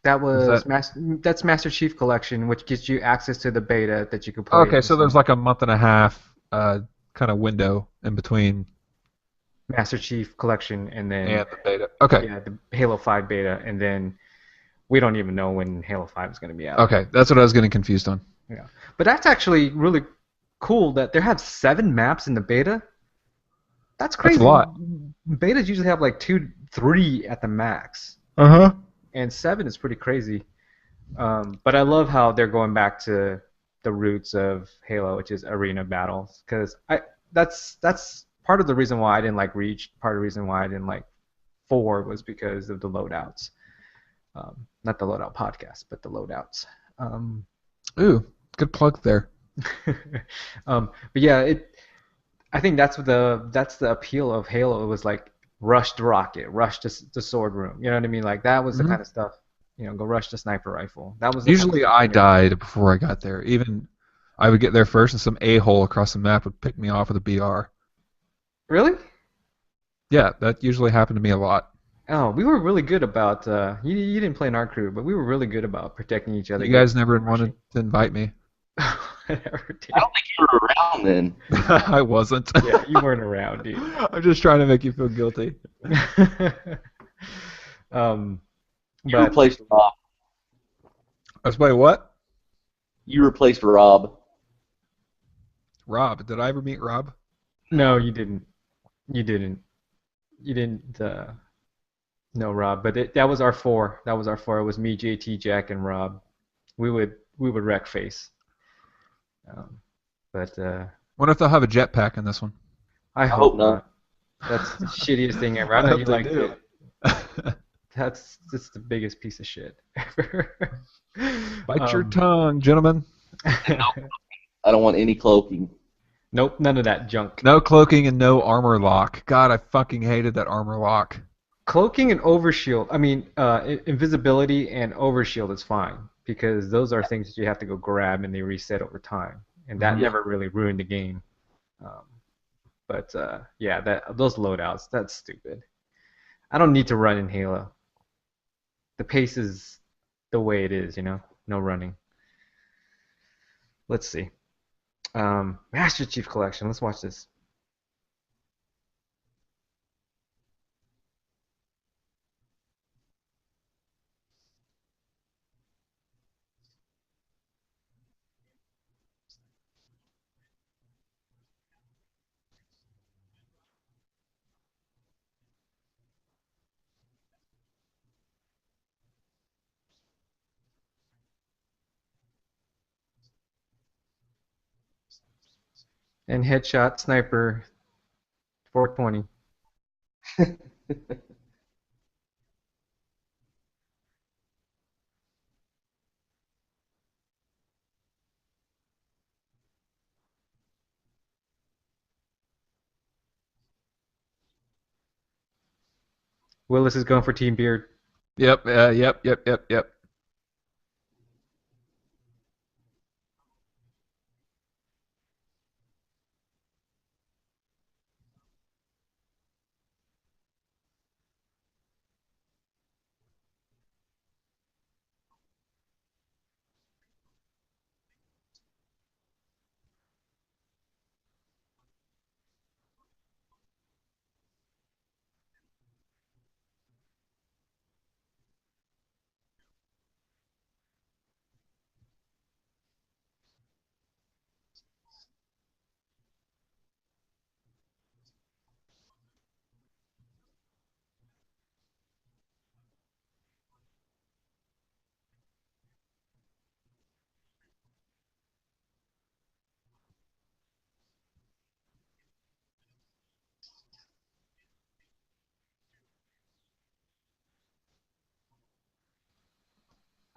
that Was was that that's Master Chief Collection, which gives you access to the beta that you could play in Okay, so there's December. like a month and a half kind of window in between Master Chief Collection, and then and the beta. Okay. yeah, the Halo 5 beta, and then we don't even know when Halo 5 is going to be out. Okay, that's what I was getting confused on. Yeah, but that's actually really cool that they have 7 maps in the beta. That's That's a crazy. lot. Betas usually have like 2, 3 at the max, Uh-huh. and 7 is pretty crazy. But I love how they're going back to the roots of Halo, which is arena battles, because I that's part of the reason why I didn't like Reach. Part of the reason why I didn't like 4 was because of the loadouts. Not the loadout podcast, but the loadouts. Um, Ooh, good plug there. but yeah, I think that's the appeal of Halo. It was like rush the rocket, rush the sword room. You know what I mean? Like that was the Hmm. kind of stuff. Go rush the sniper rifle. That was the kind of Usually stuff I when you're died before I got there. Even I would get there first and some a-hole across the map would pick me off with a BR. really. Yeah, that usually happened to me a lot. Oh, we were really good about. You didn't play in our crew, but we were really good about protecting each other, You getting guys never wanted rushing. to invite me. Whatever, I dude. don't think you were around then. I wasn't. Yeah, you weren't around, dude. I'm just trying to make you feel guilty. um, You but replaced Rob. I was playing what? You replaced Rob. Rob. Did I ever meet Rob? no, you didn't. You didn't. You didn't. No, Rob. But that was our four. That was our four. It was me, JT, Jack, and Rob. We would wreck face. Um, but Wonder if they'll have a jetpack in this one. I I hope hope not. not. That's the shittiest thing ever. I I know hope you they liked do. it. That's just the biggest piece of shit ever. Bite your um, tongue, gentlemen. I don't want any cloaking. nope, none of that junk. No cloaking and no armor lock. God, I fucking hated that armor lock. Cloaking and overshield. I mean, invisibility and overshield is fine because those are things that you have to go grab and they reset over time, and that Hmm. Yeah. never really ruined the game. Um, but yeah, that those loadouts, that's stupid. I don't need to run in Halo. The pace is the way it is, no running. Let's see. Master Chief Collection. Let's watch this. And headshot sniper 420. Willis is going for Team Beard. Yep, yep.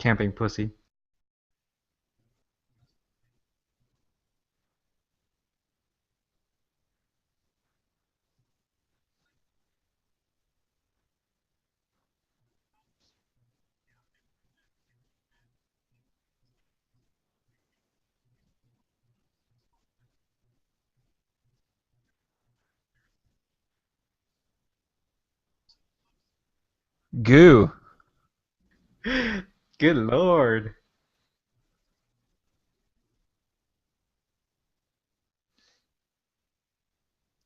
Camping pussy. Goo. Good lord.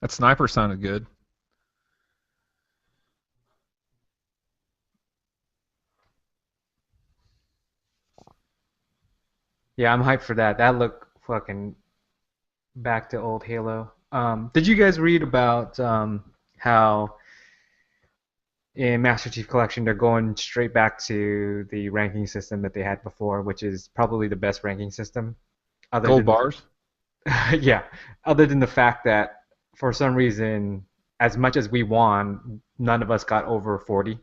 That sniper sounded good. Yeah, I'm hyped for that. That looked fucking back to old Halo. Did you guys read about how in Master Chief Collection they're going straight back to the ranking system that they had before, which is probably the best ranking system, other Gold than the bars. yeah, other than the fact that for some reason, as much as we won, none of us got over 40,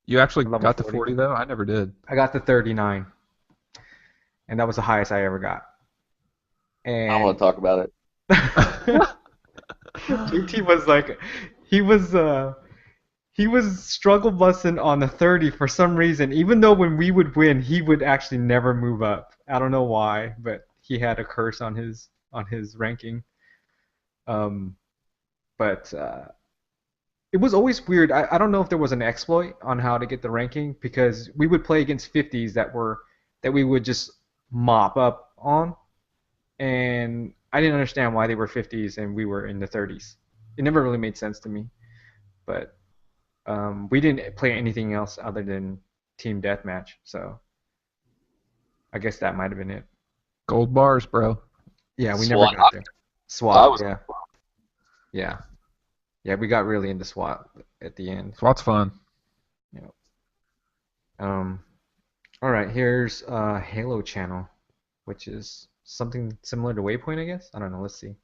You actually level got to 40. 40 though? I never did. I got to 39, and that was the highest I ever got. I don't want And to talk about it. JT was like, he was uh he was struggle bussing on the 30 for some reason. Even though when we would win, he would actually never move up. I don't know why, but he had a curse on his ranking. Um, but it was always weird. I don't know if there was an exploit on how to get the ranking because we would play against 50s that we would just mop up on, and I didn't understand why they were 50s and we were in the 30s. It never really made sense to me. But we didn't play anything else other than team deathmatch, so I guess that might have been it. Gold bars, bro. Yeah, we never SWAT. got there. I SWAT, was. yeah, yeah, yeah. We got really into SWAT at the end. SWAT's fun. Yeah. Um. All right. Here's Halo channel, which is something similar to Waypoint, I guess. I don't know. Let's see.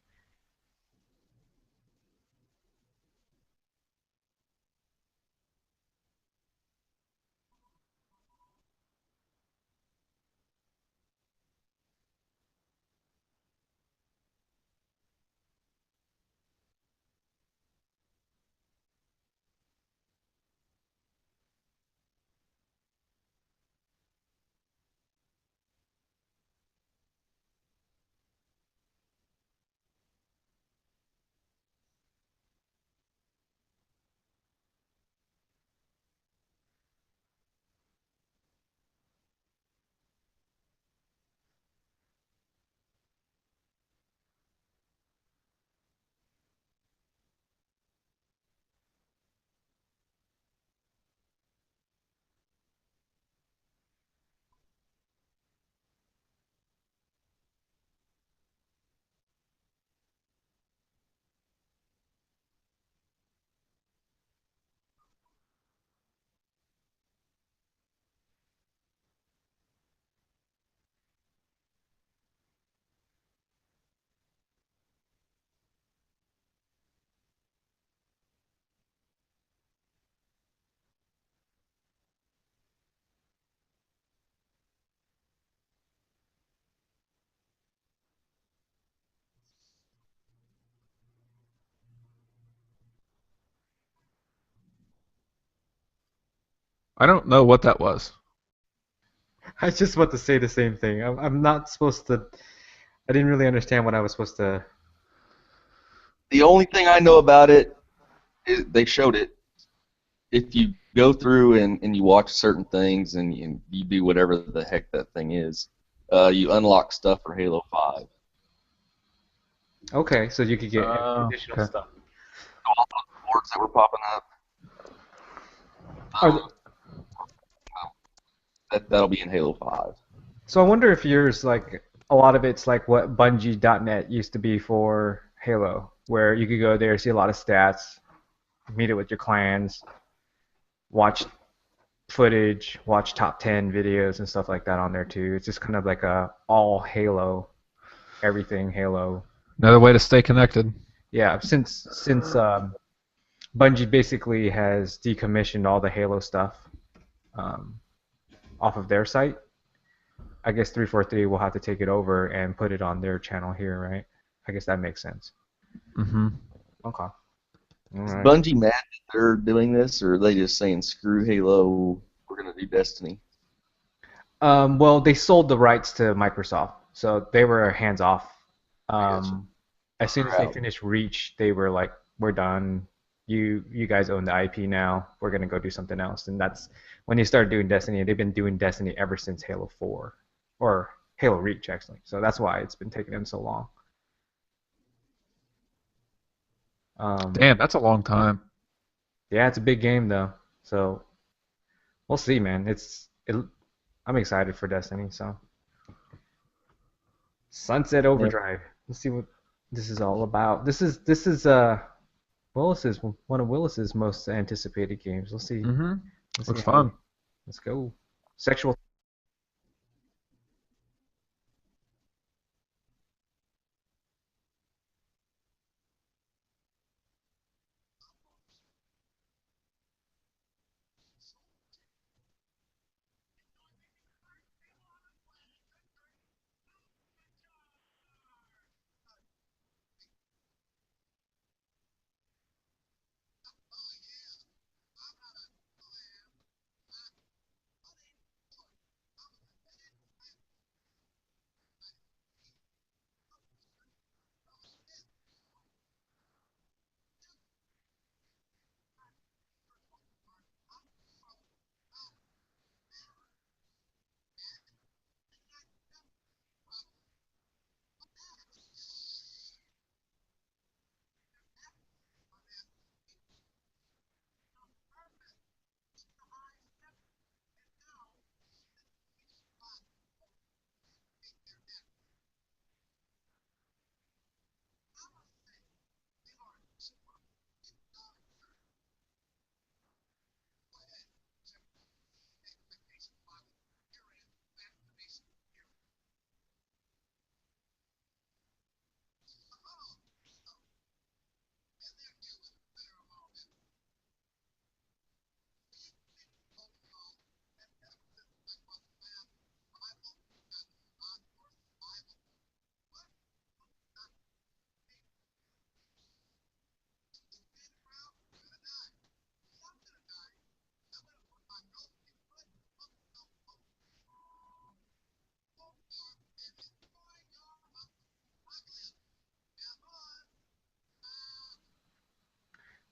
I don't know what that was. I was just about to say the same thing. I'm not supposed to. I didn't really understand what I was supposed to. The only thing I know about it is they showed it. If you go through and you watch certain things and you do whatever the heck that thing is, you unlock stuff for Halo 5. Okay, so you could get additional Okay. stuff. All the boards that were popping up, Are th- that'll be in Halo 5. So I wonder if yours like a lot of it's like what Bungie.net used to be for Halo, where you could go there, see a lot of stats, meet it with your clans, watch footage, watch top 10 videos and stuff like that on there too. It's just kind of like a all Halo, everything Halo. Another way to stay connected. Yeah, since Bungie basically has decommissioned all the Halo stuff. um, off of their site. I guess 343 will have to take it over and put it on their channel here, right? I guess that makes sense. Mm-hmm. Okay. All Is right. Bungie mad that they're doing this, or are they just saying screw Halo, we're gonna do Destiny? Well, they sold the rights to Microsoft, so they were hands off. I gotcha. Um, as soon as They're they out. finished Reach, they were like, "We're done. You guys own the IP now. We're gonna go do something else." And that's when they started doing Destiny. They've been doing Destiny ever since Halo 4 or Halo Reach actually. So that's why it's been taking them so long. Um, Damn, that's a long time. yeah, it's a big game though. So we'll see, man. I'm excited for Destiny. So Sunset Yeah. Overdrive. Let's see what this is all about. This is Willis's one of Willis's most anticipated games. Let's see. Mm-hmm. Let's see Looks how. fun. Let's go. Sexual.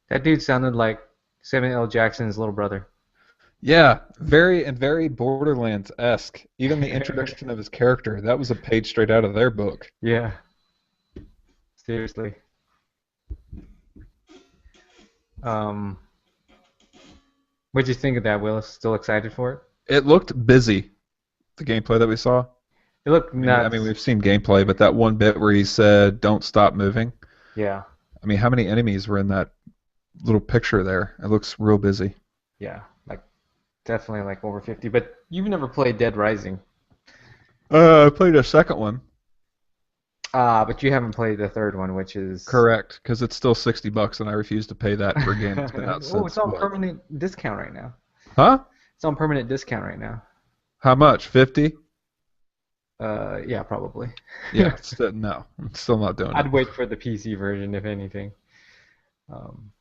That dude sounded like Samuel L. Jackson's little brother. Yeah, very Borderlands-esque. Even the introduction of his character, that was a page straight out of their book. Yeah, seriously. Um, what'd you think of that, Willis? Still excited for it? It looked busy, the gameplay that we saw. It looked I mean, nuts. we've seen gameplay, but that one bit where he said, "Don't stop moving." Yeah, I mean, how many enemies were in that little picture there? It looks real busy. yeah, like definitely like over 50. But you've never played Dead Rising. I played a second one. But you haven't played the third one, which is Correct, because it's still $60, and I refuse to pay that for a game that's been out oh, it's since on what? permanent discount right now. Huh? It's on permanent discount right now. How much? 50? Yeah, probably. Yeah, no, I'm still not doing it. I'd wait for the PC version if anything. Um,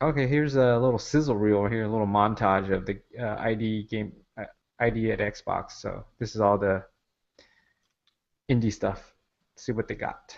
okay, here's a little sizzle reel here, a little montage of the ID at Xbox. So this is all the indie stuff. Let's see what they got.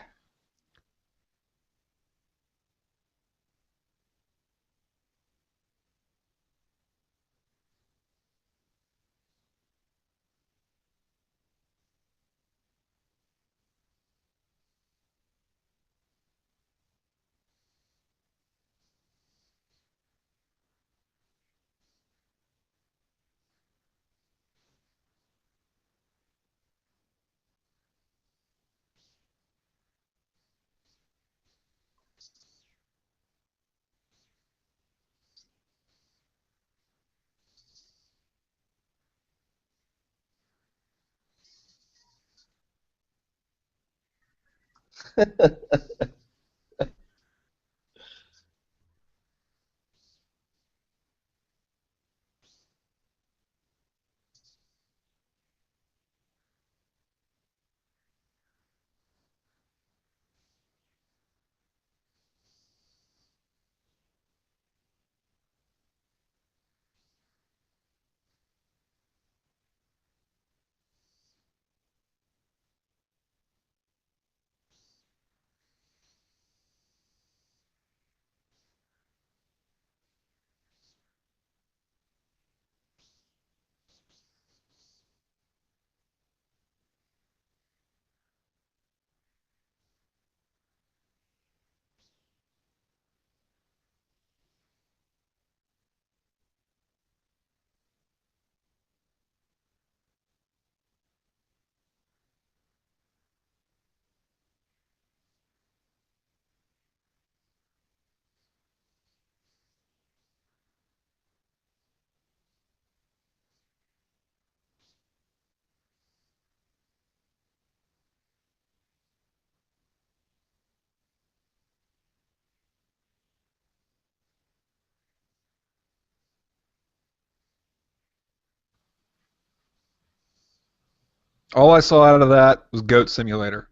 All I saw out of that was Goat Simulator.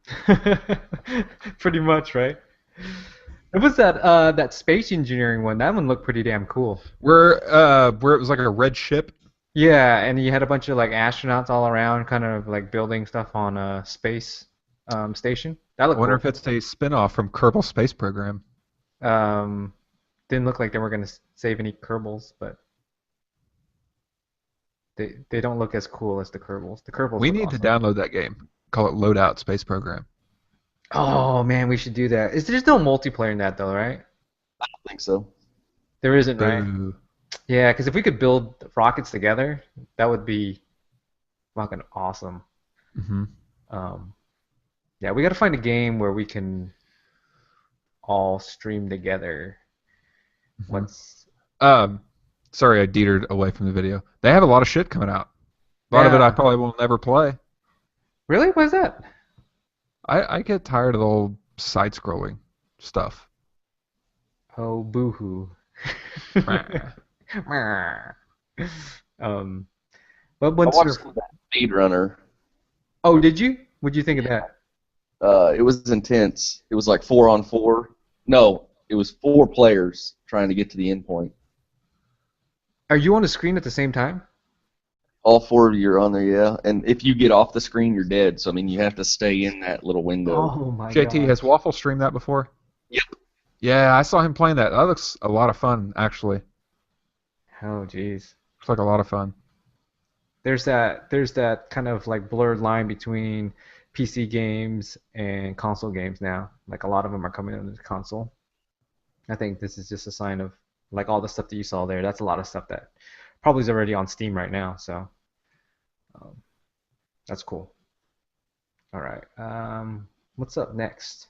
Pretty much, right? It was that space engineering one. That one looked pretty damn cool. Where it was like a red ship. Yeah, and you had a bunch of like astronauts all around, kind of like building stuff on a space station. That I looked wonder cool. if it's a spin-off from Kerbal Space Program. Um, didn't look like they were gonna save any Kerbals, but they don't look as cool as the Kerbals. The Kerbals We look need to awesome. download that game. Call it LoadOut Space Program. Oh man, we should do that. There's no multiplayer in that though, right? I think so. There isn't, right? Boo. Yeah, because if we could build rockets together, that would be fucking awesome. Hmm. Um, yeah, we got to find a game where we can all stream together Hmm. once. Um, Sorry I detered away from the video. They have a lot of shit coming out. A lot of it I Yeah, probably will never play. really? What is that? I get tired of the old side-scrolling stuff. Oh, boo-hoo. Meh. um, but I once watched you're, that speedrunner. oh, did you? What'd you think of Yeah. that? It was intense. It was like 4 on 4. No, it was 4 players trying to get to the end point. Are you on the screen at the same time? All 4 of you are on there, yeah. And if you get off the screen, you're dead. So I mean, you have to stay in that little window. Oh my JT, has gosh. Waffle streamed that before? Yep. Yeah, I saw him playing that. That looks a lot of fun, actually. Oh, geez. Looks like a lot of fun. There's that kind of like blurred line between PC games and console games now. Like a lot of them are coming into the console. I think this is just a sign of like all the stuff that you saw there. That's a lot of stuff that probably is already on Steam right now. So um, that's cool. All right. What's up next?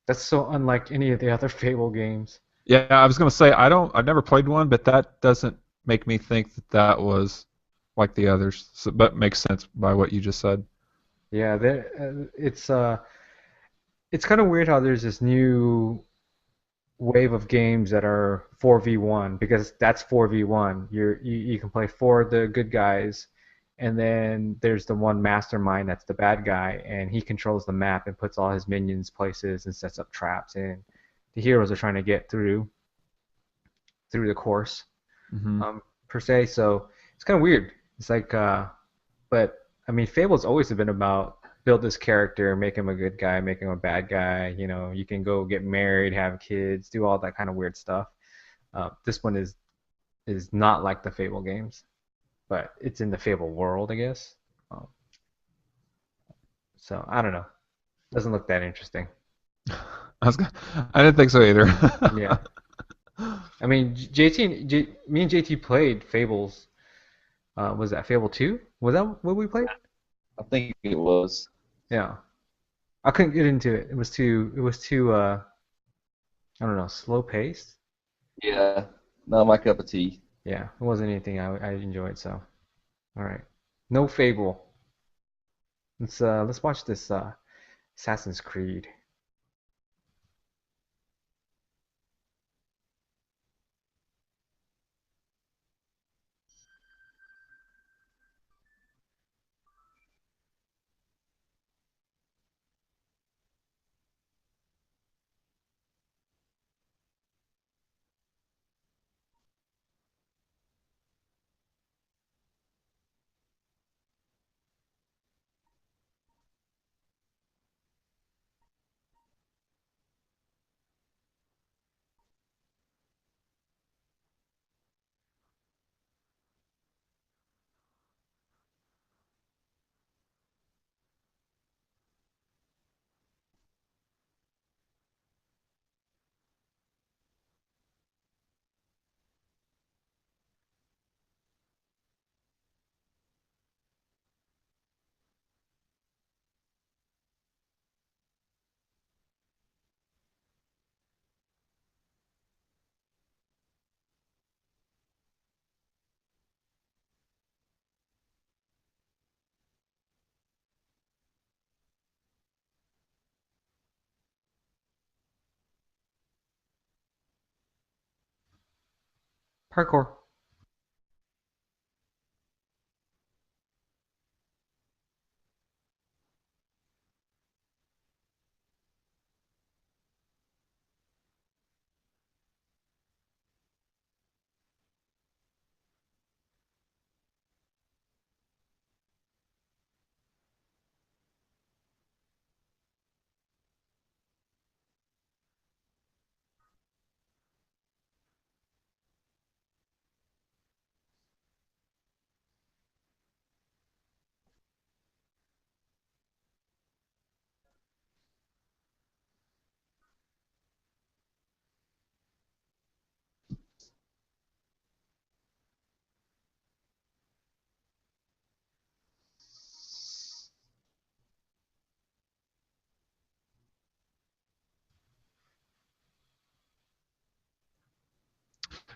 That's so unlike any of the other Fable games. Yeah, I was gonna say I've never played one, but that doesn't make me think that that was like the others. So, but makes sense by what you just said. Yeah, it's kind of weird how there's this new wave of games that are 4v1 because that's 4v1. You can play for the good guys, and then there's the one mastermind that's the bad guy, and he controls the map and puts all his minions places and sets up traps, and the heroes are trying to get through the course, Hmm. per se. So it's kind of weird. It's like, but I mean, Fable's always been about build this character, make him a good guy, make him a bad guy. You know, you can go get married, have kids, do all that kind of weird stuff. This one is not like the Fable games. but it's in the Fable world, I guess. Um, so I don't know. Doesn't look that interesting. I didn't think so either. Yeah. I mean, JT, me and JT played Fables. Was that Fable 2? Was that what we played? I think it was. Yeah. I couldn't get into it. It was too I don't know, slow paced. Yeah, not my cup of tea. Yeah, it wasn't anything I enjoyed, so all right. No Fable. Let's watch this Assassin's Creed. Parkour.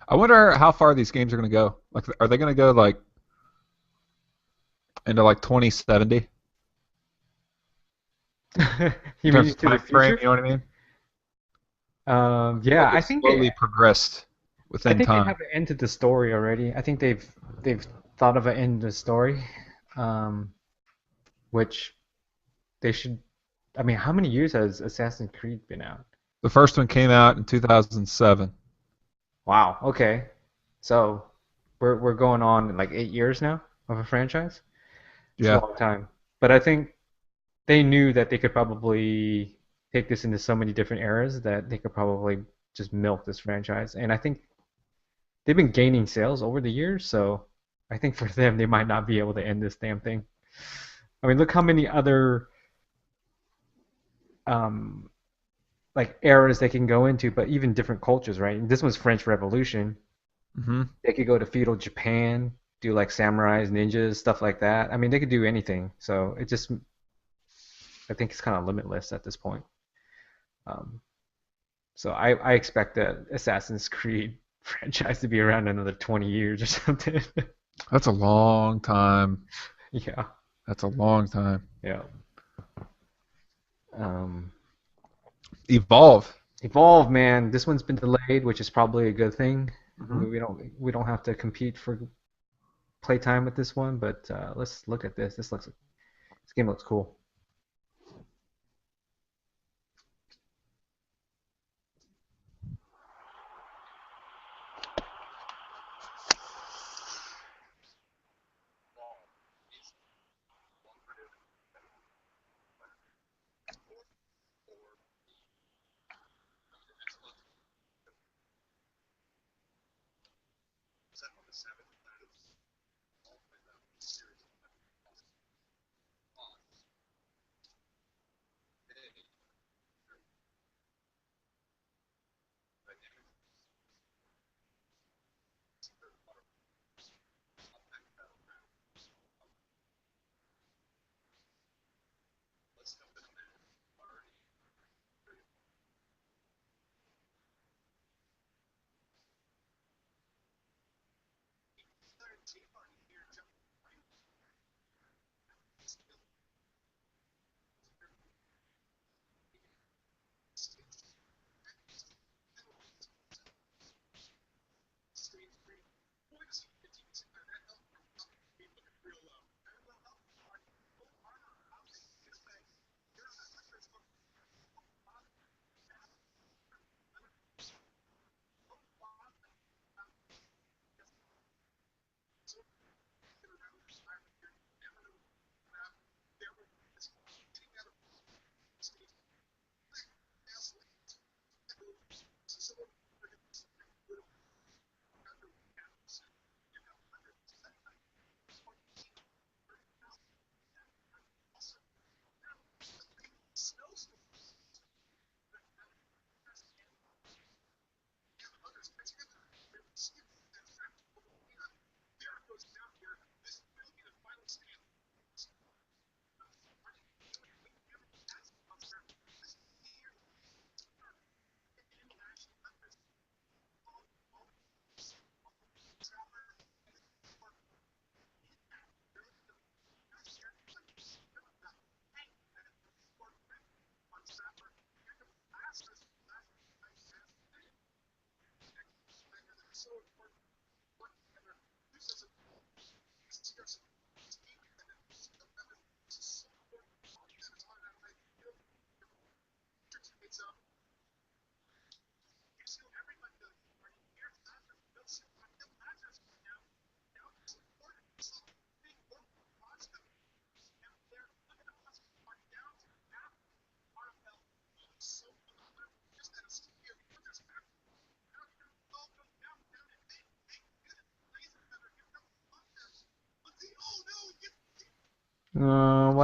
I wonder how far these games are going to go. Like, are they going to go like into like 2070 in You mean terms of into the time frame? future? You know what I mean? Yeah, Like it's slowly progressed I within think they time. have an end to the story already. I think they've thought of an end to the story, um, which they should. I mean, how many years has Assassin's Creed been out? The first one came out in 2007. Wow. Okay. So we're going on like 8 years now of a franchise. It's a Yeah. long time. But I think they knew that they could probably take this into so many different eras that they could probably just milk this franchise. And I think they've been gaining sales over the years, so I think for them they might not be able to end this damn thing. I mean, look how many other um like eras they can go into, but even different cultures, right? This was French Revolution. Hmm. They could go to feudal Japan, do like samurais, ninjas, stuff like that. I mean, they could do anything. So it just, I think it's kind of limitless at this point. Um, so I expect the Assassin's Creed franchise to be around another 20 years or something. That's a long time. Yeah, That's a long time. yeah. Um, Evolve. Evolve, man. This one's been delayed, which is probably a good thing. Hmm. We don't have to compete for playtime with this one, but let's look at this. This game looks cool.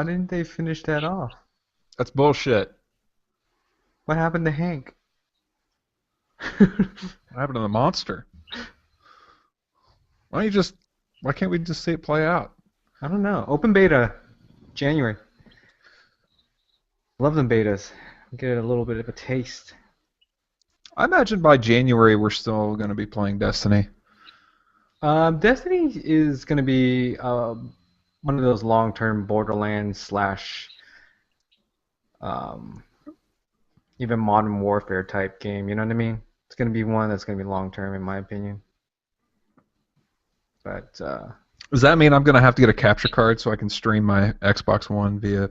Why didn't they finish that off? That's bullshit. What happened to Hank? What happened to the monster? Why don't you just? Why can't we just see it play out? I don't know. Open beta, January. Love them betas. Get a little bit of a taste. I imagine by January we're still going to be playing Destiny. Destiny is going to be one of those long-term Borderlands slash um, even Modern Warfare type game. You know what I mean? It's going to be one that's going to be long-term, in my opinion. But Does that mean I'm going to have to get a capture card so I can stream my Xbox One via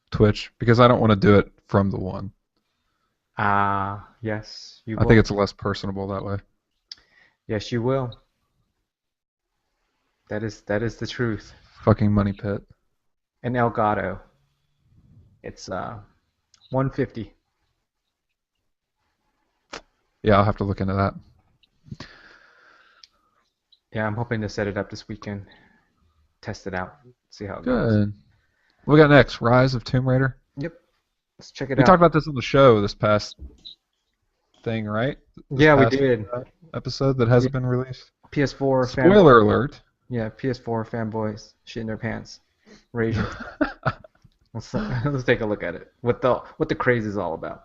Twitch? Because I don't want to do it from the One. yes, you I will. think it's less personable that way. Yes, you will. That is the truth. Fucking money pit. And Elgato, it's 150. Yeah, I'll have to look into that. Yeah, I'm hoping to set it up this weekend. Test it out. See how it goes. Good. What we got next? Rise of Tomb Raider? Yep. Let's check it We out. talked about this on the show this past thing, right? This Yeah, we past, did. Episode that hasn't been released. PS4 Spoiler alert. Yeah, PS4 fanboys shitting their pants, raging. Let's take a look at it. What the craze is all about.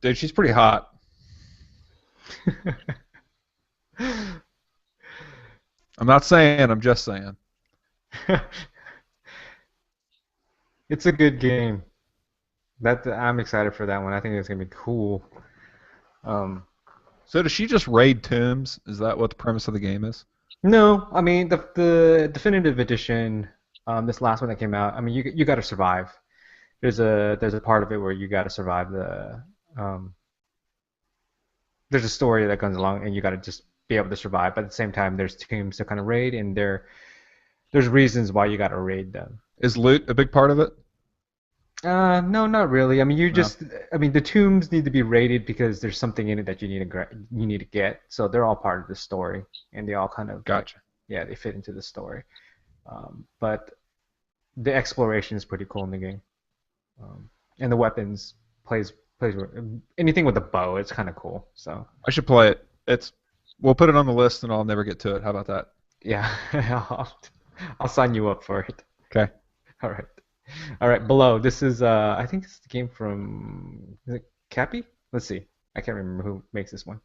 Dude, she's pretty hot. I'm not saying, I'm just saying. It's a good game. I'm excited for that one. I think it's gonna be cool. Um, So does she just raid tombs? Is that what the premise of the game is? no, I mean the definitive edition, this last one that came out. I mean you got to survive. There's a part of it where you got to survive um, there's a story that comes along and you got to just be able to survive. But at the same time, there's tombs to kind of raid, and there's reasons why you got to raid them. Is loot a big part of it? No, not really. I mean, No. I mean, the tombs need to be raided because there's something in it that you need to get. So they're all part of the story, and they all kind of like, Gotcha. yeah, they fit into the story. But the exploration is pretty cool in the game, and the weapons plays anything with a bow. It's kind of cool. So I should play it. We'll put it on the list and I'll never get to it. How about that? yeah, I'll sign you up for it. Okay. All right. All right, below. This is I think this is the game from is it Cappy? Let's see. I can't remember who makes this one.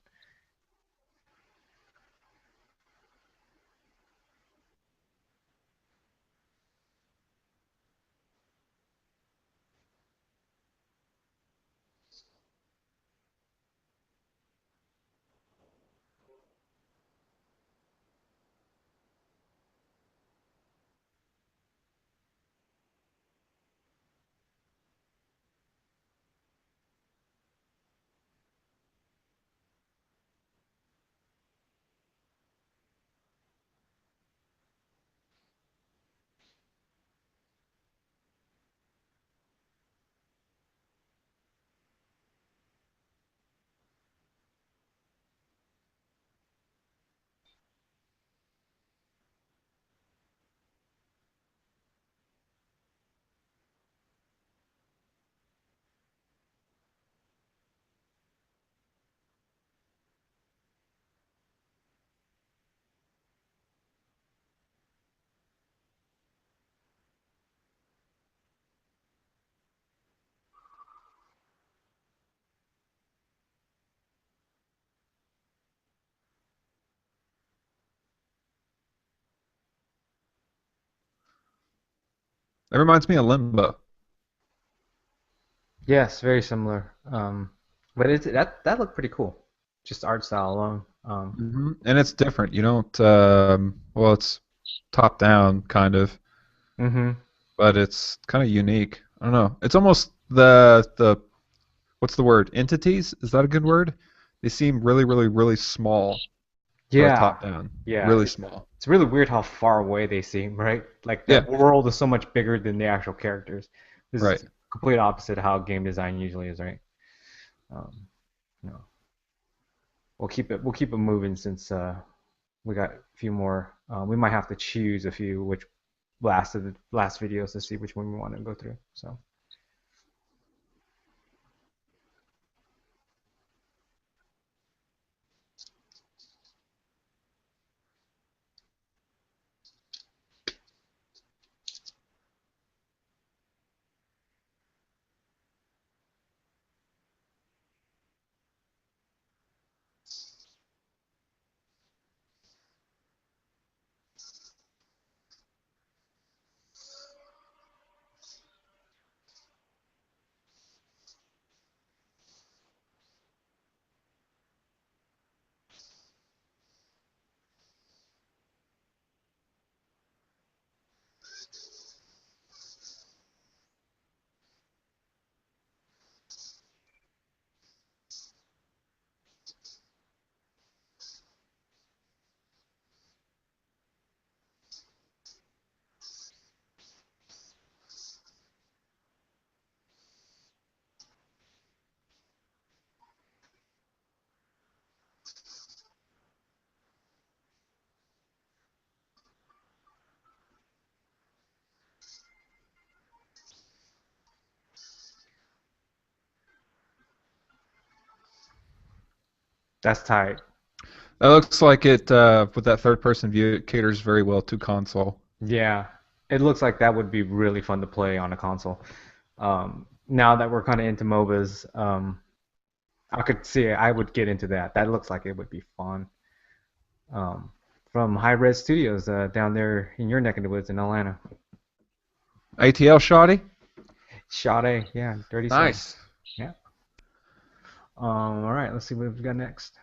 That reminds me of Limbo. Yes, very similar. But that looked pretty cool. Just art style alone. And it's different. You don't. Well, it's top down kind of, Hmm. but it's kind of unique. I don't know. It's almost the what's the word? Entities? Is that a good word? They seem really, really, really small for a Yeah, top down. yeah. Really small. It's really weird how far away they seem, right? Like the Yeah. world is so much bigger than the actual characters. This Right. is complete opposite of how game design usually is, right? Um, no, we'll keep it moving since we got a few more. We might have to choose a few which last videos to see which one we want to go through. So that's tight. That looks like it with that third person view. It caters very well to console. Yeah, it looks like that would be really fun to play on a console. Now that we're kind of into MOBAs, I could see it. I would get into that. That looks like it would be fun. Um, from High Res Studios down there in your neck of the woods in Atlanta. ATL shoddy. Sade, yeah, Dirty South. Nice. Yeah. All right, let's see what we've got next.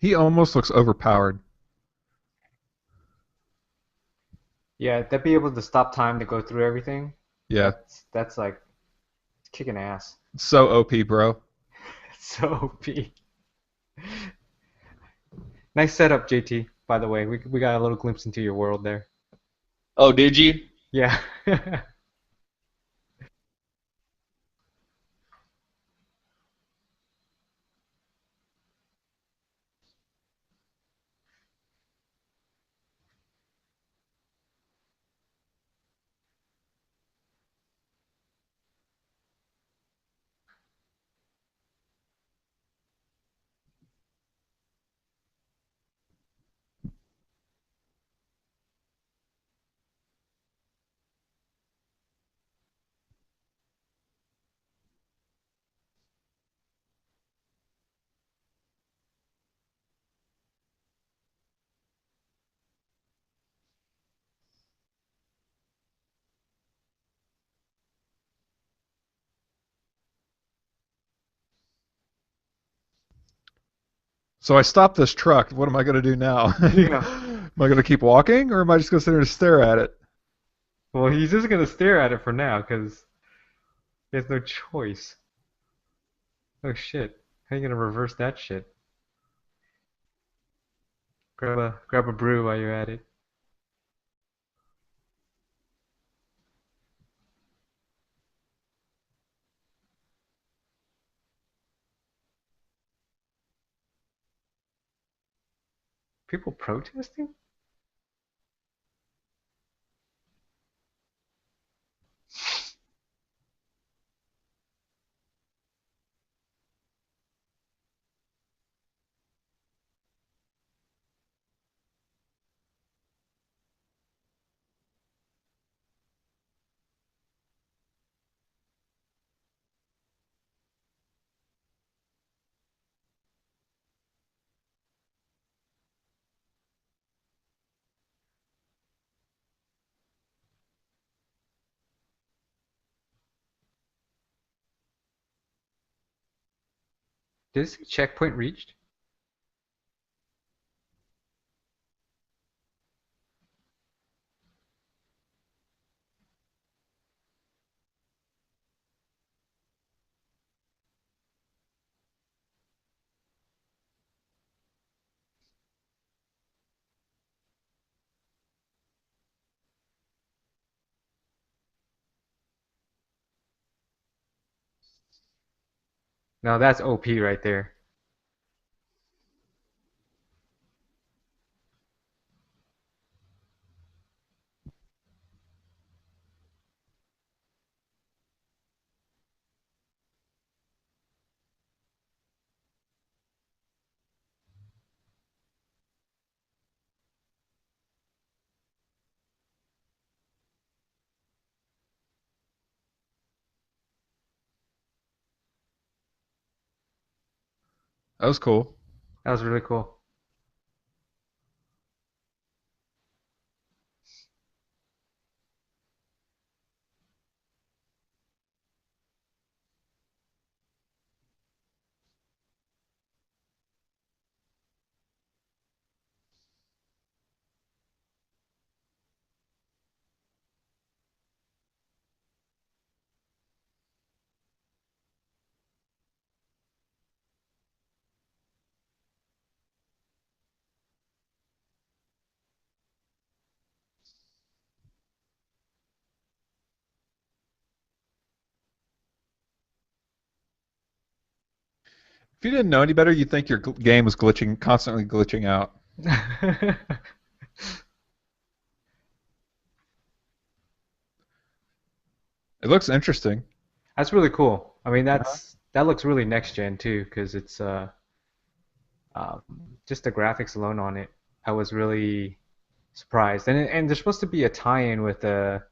He almost looks overpowered. Yeah, they'd be able to stop time to go through everything. Yeah, That's like kicking ass. so OP, bro. It's so OP. Nice setup, JT. By the way, we got a little glimpse into your world there. Oh, did you? Yeah. So I stopped this truck. What am I going to do now? Yeah. Am I going to keep walking, or am I just going to sit there and stare at it? Well, he's just gonna stare at it for now because he has no choice. Oh shit. How you gonna reverse that shit? Grab a brew while you're at it. People protesting? Did it say checkpoint reached? No, that's OP right there. That was cool. That was really cool. If you didn't know any better, you'd think your game was glitching, constantly glitching out. It looks interesting. That's really cool. I mean, Uh-huh. that looks really next gen too, because it's um, just the graphics alone on it. I was really surprised, and there's supposed to be a tie-in with a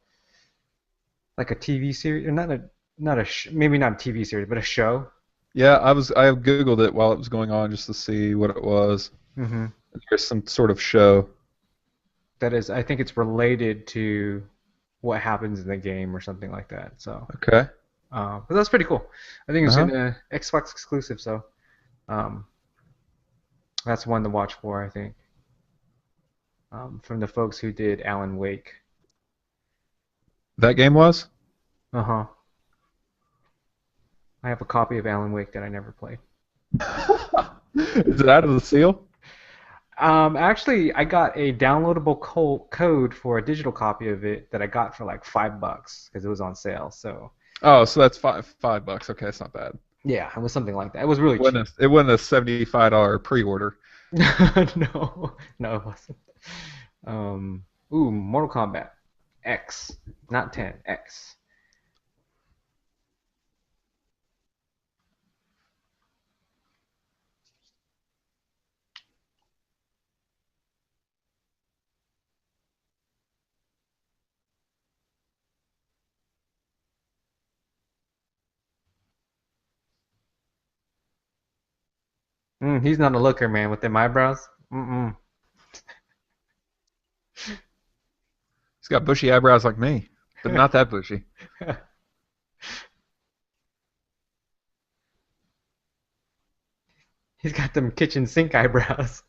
like a TV series, or not a maybe not a TV series, but a show. Yeah, I googled it while it was going on just to see what it was. Hmm. There's some sort of show. That is, I think it's related to what happens in the game or something like that. So, Okay. but that's pretty cool. I think Uh it's huh. in Xbox exclusive, so um, That's one to watch for, I think. From the folks who did Alan Wake. That game was? Uh huh. I have a copy of Alan Wake that I never played. Is it out of the seal? Actually, I got a downloadable code for a digital copy of it that I got for like $5 because it was on sale. So Oh, so that's $5. Okay, that's not bad. yeah, it was something like that. It was really cheap. It wasn't a $75 pre-order. No, no, it wasn't. Um, Mortal Kombat X, not 10, X. He's not a looker, man, with them eyebrows. Mm-mm. He's got bushy eyebrows like me, but not that bushy. He's got them kitchen sink eyebrows.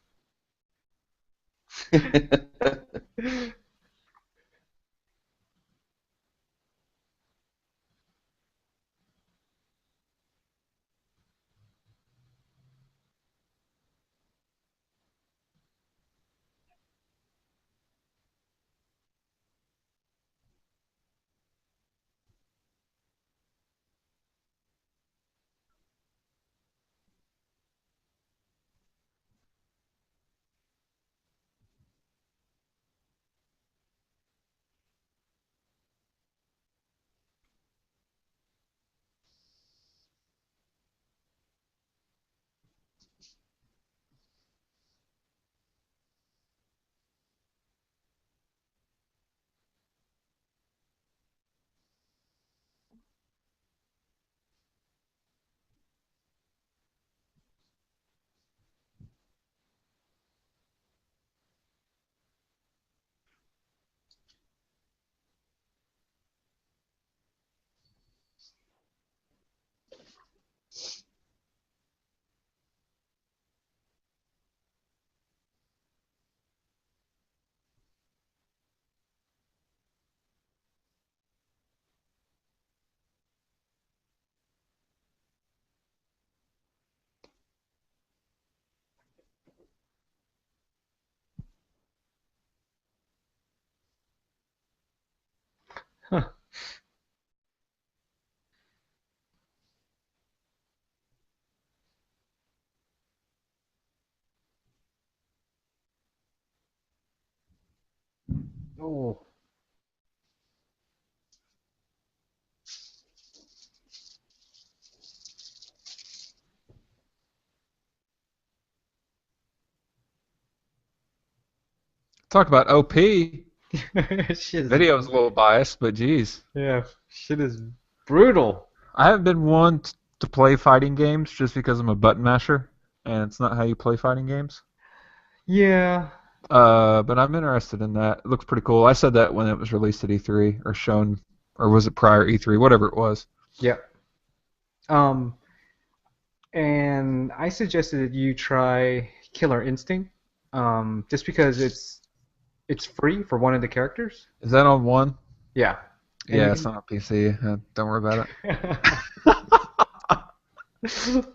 Huh. Oh, Talk about OP. shit is Video's a little biased, but geez. yeah, shit is brutal. I haven't been one to play fighting games just because I'm a button masher, and it's not how you play fighting games. Yeah, But I'm interested in that. It looks pretty cool. I said that when it was released at E3 or shown, or was it prior E3, whatever it was. yep. Um, and I suggested that you try Killer Instinct, just because it's free for one of the characters. Is that on one? Yeah, and you Yeah, it's can. not on PC. Don't worry about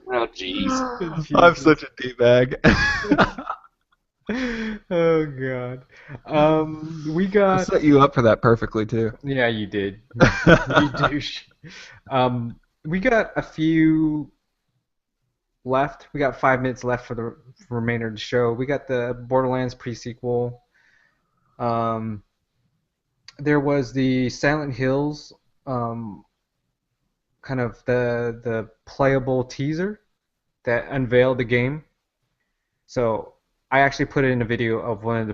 Oh, jeez. it. I'm Jesus. such a d-bag. Oh God. We I got. set you up for that perfectly too. Yeah, you did. You douche. We got a few left. We got 5 minutes left for the remainder of the show. We got the Borderlands pre-sequel. Um, there was the Silent Hills, um, kind of the playable teaser that unveiled the game. So I actually put it in a video of one of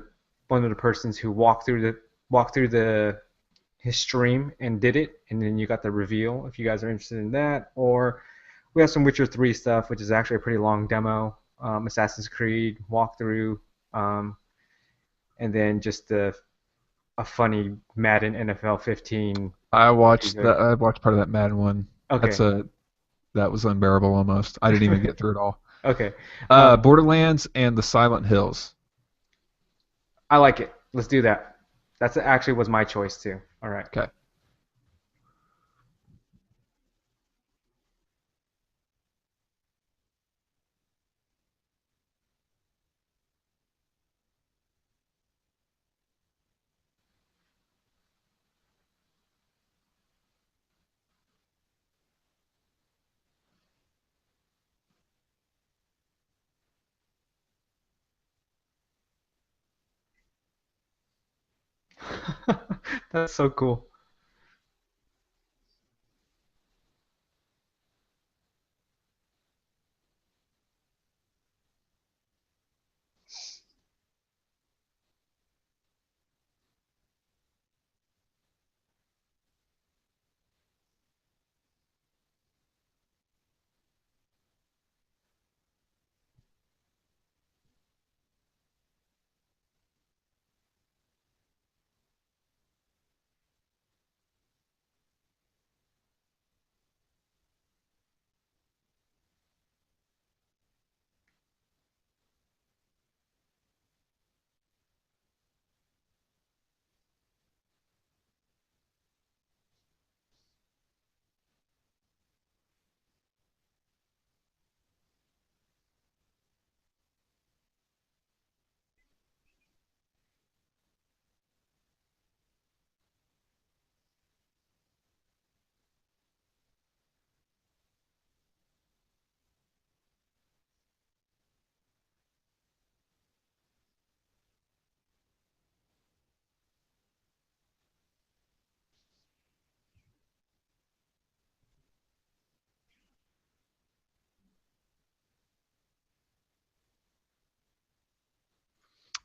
the persons who walked through the his stream and did it, and then you got the reveal if you guys are interested in that. Or we have some Witcher 3 stuff, which is actually a pretty long demo, Assassin's Creed walkthrough, um, and then just a funny Madden NFL 15 teaser. I watched part of that Madden one. Okay. That was unbearable almost. I didn't even get through it all. Okay. Um, Borderlands and the Silent Hills. I like it. Let's do that. That's actually was my choice too. All right. Okay. That's so cool.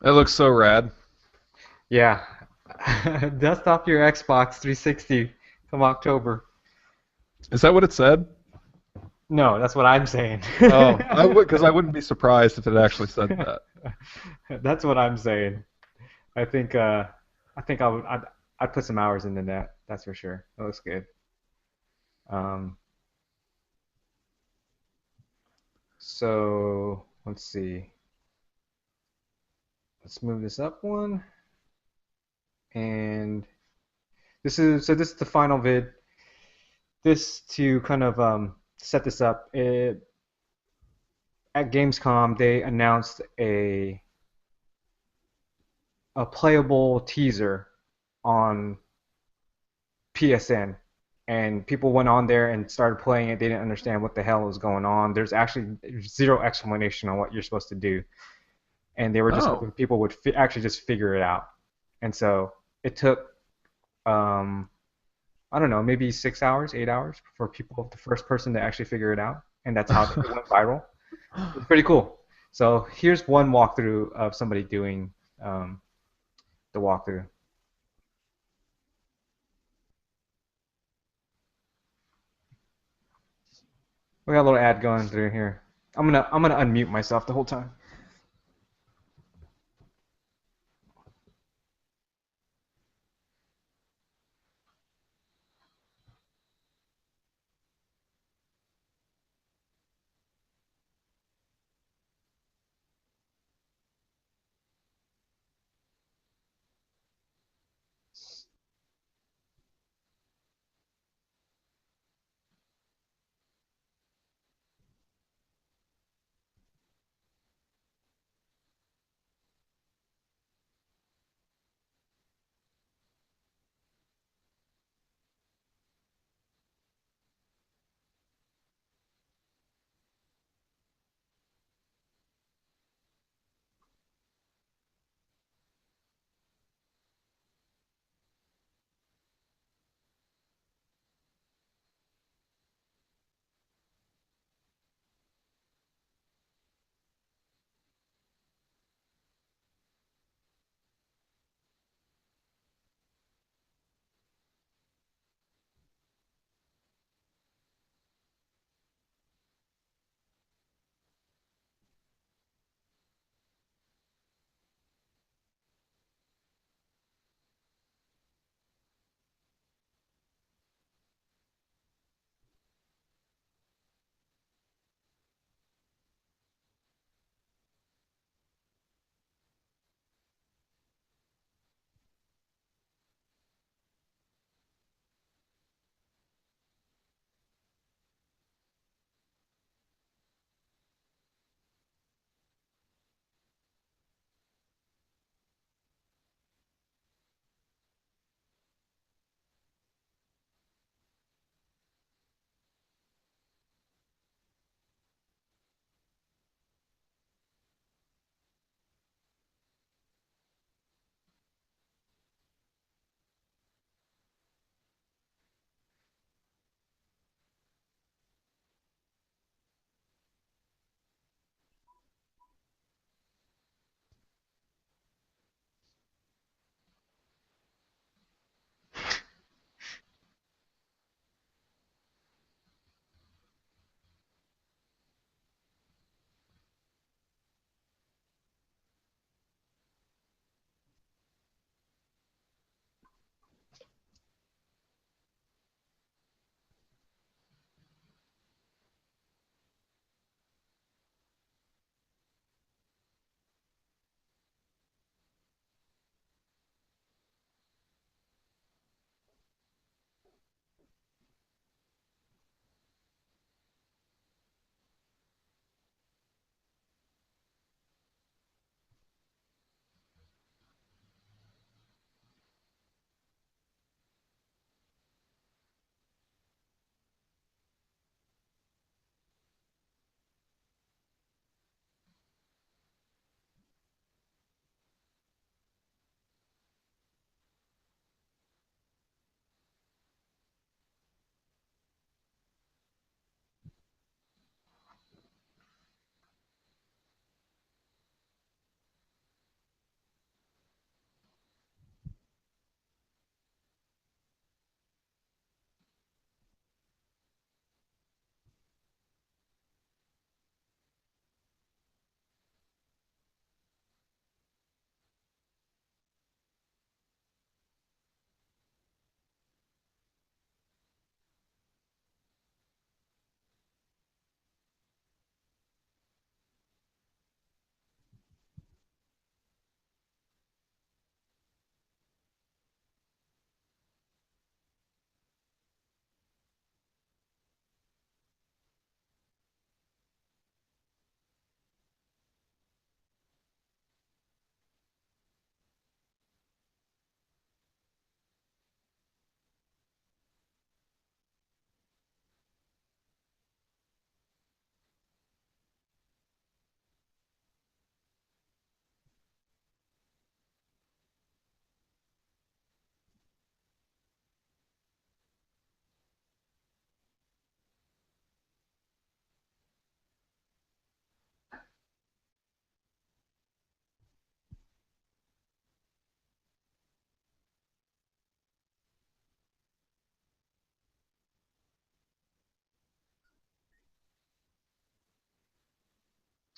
That looks so rad. Yeah. Dust off your Xbox 360 come October. Is that what it said? No, that's what I'm saying. Oh, I would because I wouldn't be surprised if it actually said that. That's what I'm saying. I think I think I'd put some hours into that. That's for sure. That looks good. Um, so let's see. Let's move this up one. And this is the final vid. This to kind of set this up. At Gamescom, they announced a playable teaser on PSN, and people went on there and started playing it. They didn't understand what the hell was going on. There's actually zero explanation on what you're supposed to do, and they were just Oh. hoping people would actually just figure it out. And so it took, um, I don't know, maybe 6 hours, 8 hours for people, the first person to actually figure it out, and that's how it went viral. It's pretty cool. So here's one walkthrough of somebody doing um, the walkthrough. We got a little ad going through here. I'm gonna unmute myself the whole time.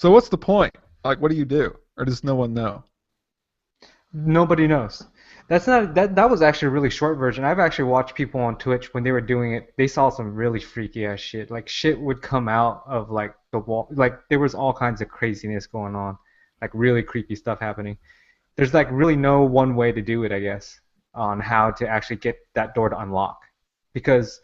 So what's the point? Like, what do you do? Or does no one know? Nobody knows. That's not that was actually a really short version. I've actually watched people on Twitch when they were doing it. They saw some really freaky ass shit. Like shit would come out of like the wall. Like there was all kinds of craziness going on. Like really creepy stuff happening. There's like really no one way to do it, I guess, on how to actually get that door to unlock. Because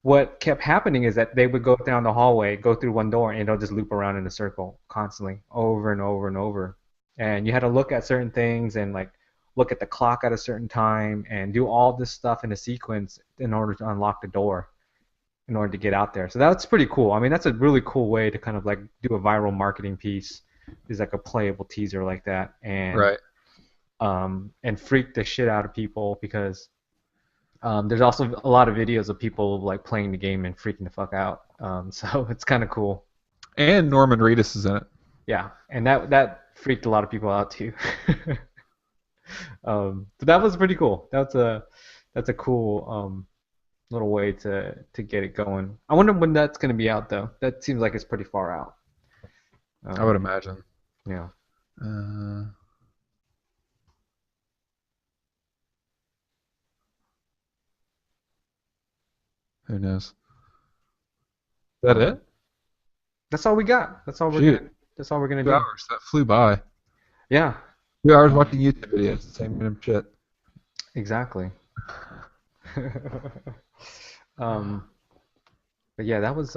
what kept happening is that they would go down the hallway, go through one door, and it'll just loop around in a circle constantly, over and over and over. And you had to look at certain things and like look at the clock at a certain time and do all this stuff in a sequence in order to unlock the door, in order to get out there. So that's pretty cool. I mean, that's a really cool way to kind of like do a viral marketing piece. Is like a playable teaser like that, Right. and freak the shit out of people because there's also a lot of videos of people like playing the game and freaking the fuck out. So it's kind of cool. And Norman Reedus is in it. Yeah, and that freaked a lot of people out too. But that was pretty cool. That's a cool little way to get it going. I wonder when that's gonna be out though. That seems like it's pretty far out. I would imagine. Yeah. Uh, who knows? Is that Um, it? that's all we got. Shoot, That's all we're gonna 2 do. hours. That flew by. Yeah. 2 hours Um, watching YouTube videos. Same random shit. exactly. um, but yeah, that was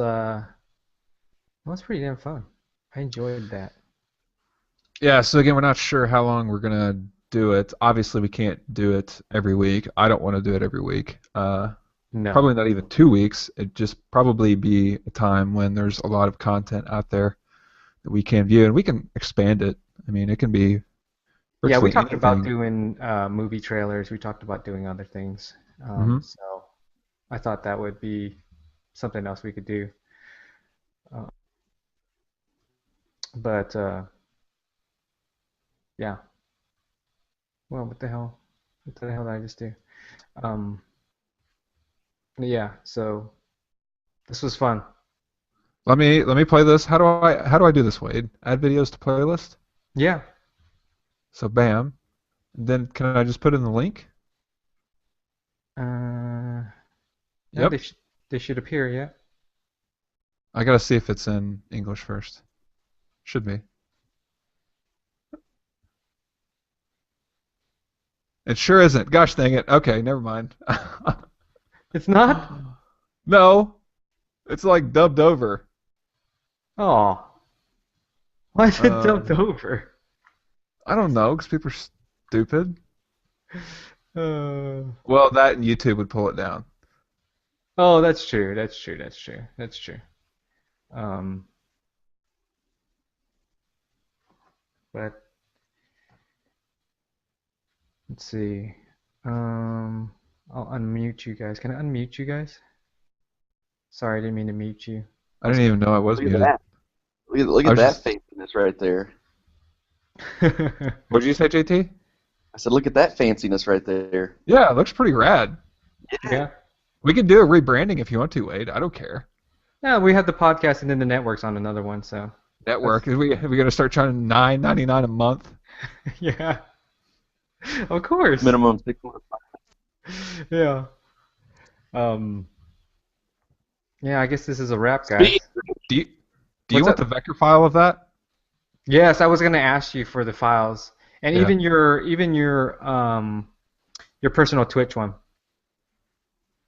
pretty damn fun. I enjoyed that. Yeah, so again, we're not sure how long we're gonna do it. Obviously, we can't do it every week. I don't want to do it every week. No. Probably not even 2 weeks. It'd just probably be a time when there's a lot of content out there that we can view, and we can expand it. I mean, it can be Yeah, we virtually talked about anything. doing movie trailers. We talked about doing other things. Hmm. So I thought that would be something else we could do. Uh, but yeah. Well, what the hell? What the hell did I just do? Um, yeah. So this was fun. Let me play this. How do I do this, Wade? Add videos to playlist. Yeah. So bam. Then can I just put in the link? Uh, yeah, Yep. they should appear. Yeah. I gotta see if it's in English first. Should be. It sure isn't. Gosh dang it. Okay, never mind. It's not? No, it's like dubbed over. Oh, why is it dubbed Um, over? I don't know, because people are stupid. Uh, Well, that and YouTube would pull it down. oh, that's true. That's true. That's true. That's true. Um, but let's see. Um, I'll unmute you guys. Can I unmute you guys? Sorry, I didn't mean to mute you. I didn't even know I was Look at muted. that. Look I at was that just. fanciness right there. What did you say, JT? I said, look at that fanciness right there. Yeah, it looks pretty rad. Yeah. We can do a rebranding if you want to, Wade. I don't care. Yeah, we have the podcast and then the network's on another one, so Network. that's Are we gonna start charging $9.99 a month? yeah. Of course. Minimum 6 months. Yeah. Um, yeah, I guess this is a wrap, Speed. guys. Do you do you What's want up? the vector file of that? Yes, I was gonna ask you for the files. And Yeah. even your personal Twitch one.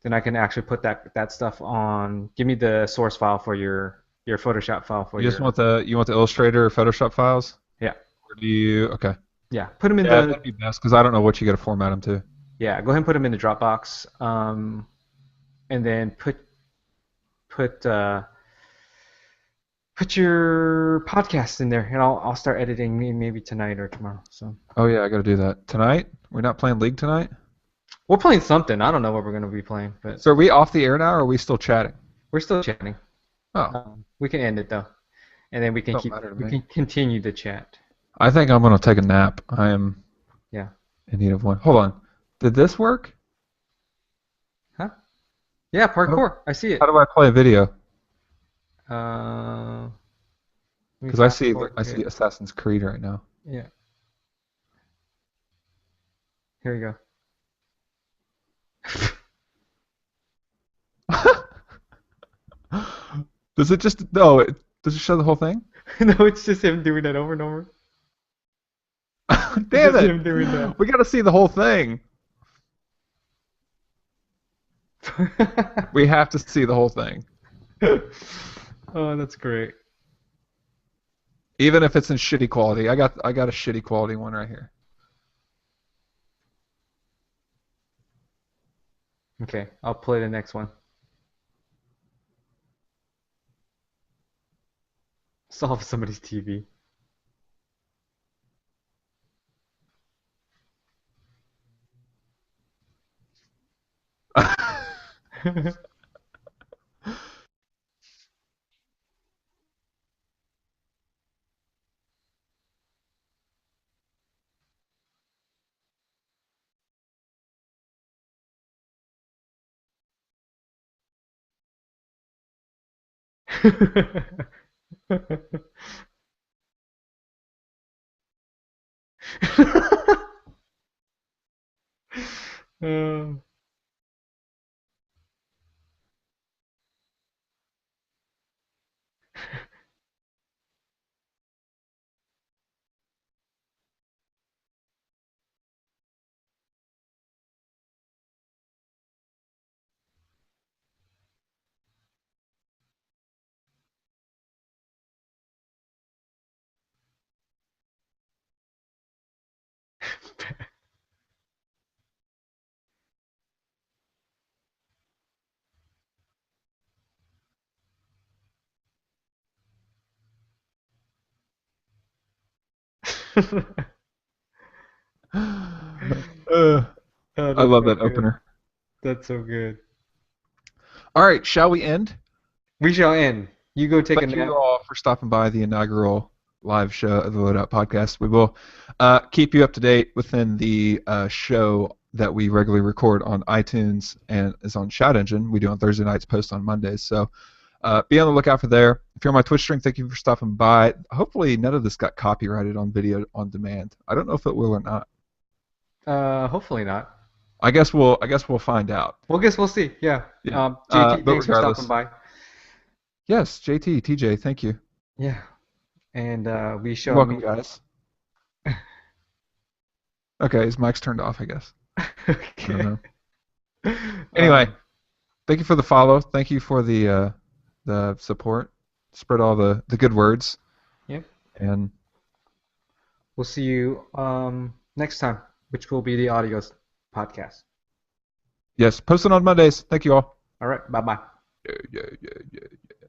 Then I can actually put that stuff on. Give me the source file for your Photoshop file for You just your. want the Illustrator or Photoshop files? Yeah. Or do you? Okay. Yeah. Put them in Yeah, the that'd be best because I don't know what you got to format them to. yeah, go ahead and put them in the Dropbox. And then put put your podcast in there, and I'll start editing maybe tonight or tomorrow. So Oh yeah, I got to do that tonight. We're not playing League tonight. we're playing something. I don't know what we're gonna be playing, but So are we off the air now, or are we still chatting? we're still chatting. Oh, We can end it though, and then don't matter to we me. can continue the chat. I think I'm gonna take a nap. I am Yeah. in need of one. Hold on. Did this work? Huh? Yeah, How do, parkour. I see how it. do I play a video? Uh, Let me Because I fast see forward I see here. Assassin's Creed right now. Yeah, here you Does it just no? Does it show the whole thing? go. No, it's just him doing that over and over. It's Damn just it! him doing that. We got to see the whole thing. We have to see the whole thing, Oh, that's great. even if it's in shitty quality. I got a shitty quality one right here. Okay, I'll play the next one. Solve somebody's TV. Oh. Uh, Oh, I that's love so that good. opener. That's so good. All right, shall we end? We shall end. You go take a Thank you nap. all for stopping by the inaugural live show of the LoadOut podcast. We will keep you up to date within the show that we regularly record on iTunes and is on Shout Engine. We do on Thursday nights, post on Mondays. So be on the lookout for there. If you're on my Twitch stream, thank you for stopping by. Hopefully, none of this got copyrighted on video on demand. I don't know if it will or not. Hopefully not. I guess we'll find out. Well, guess we'll see. Yeah. Yeah. JT, But thanks for stopping regardless, by. yes, JT, TJ, thank you. Yeah. And we You're shall welcome, meet. guys. Okay, his mic's turned off, I guess. I don't Okay. know. Anyway, Um, thank you for the follow. Thank you for the support. Spread all the good words. yep. And We'll see you next time, which will be the audio podcast. yes, post it on Mondays. Thank you all. All right. Bye bye. Yeah, yeah, yeah, yeah.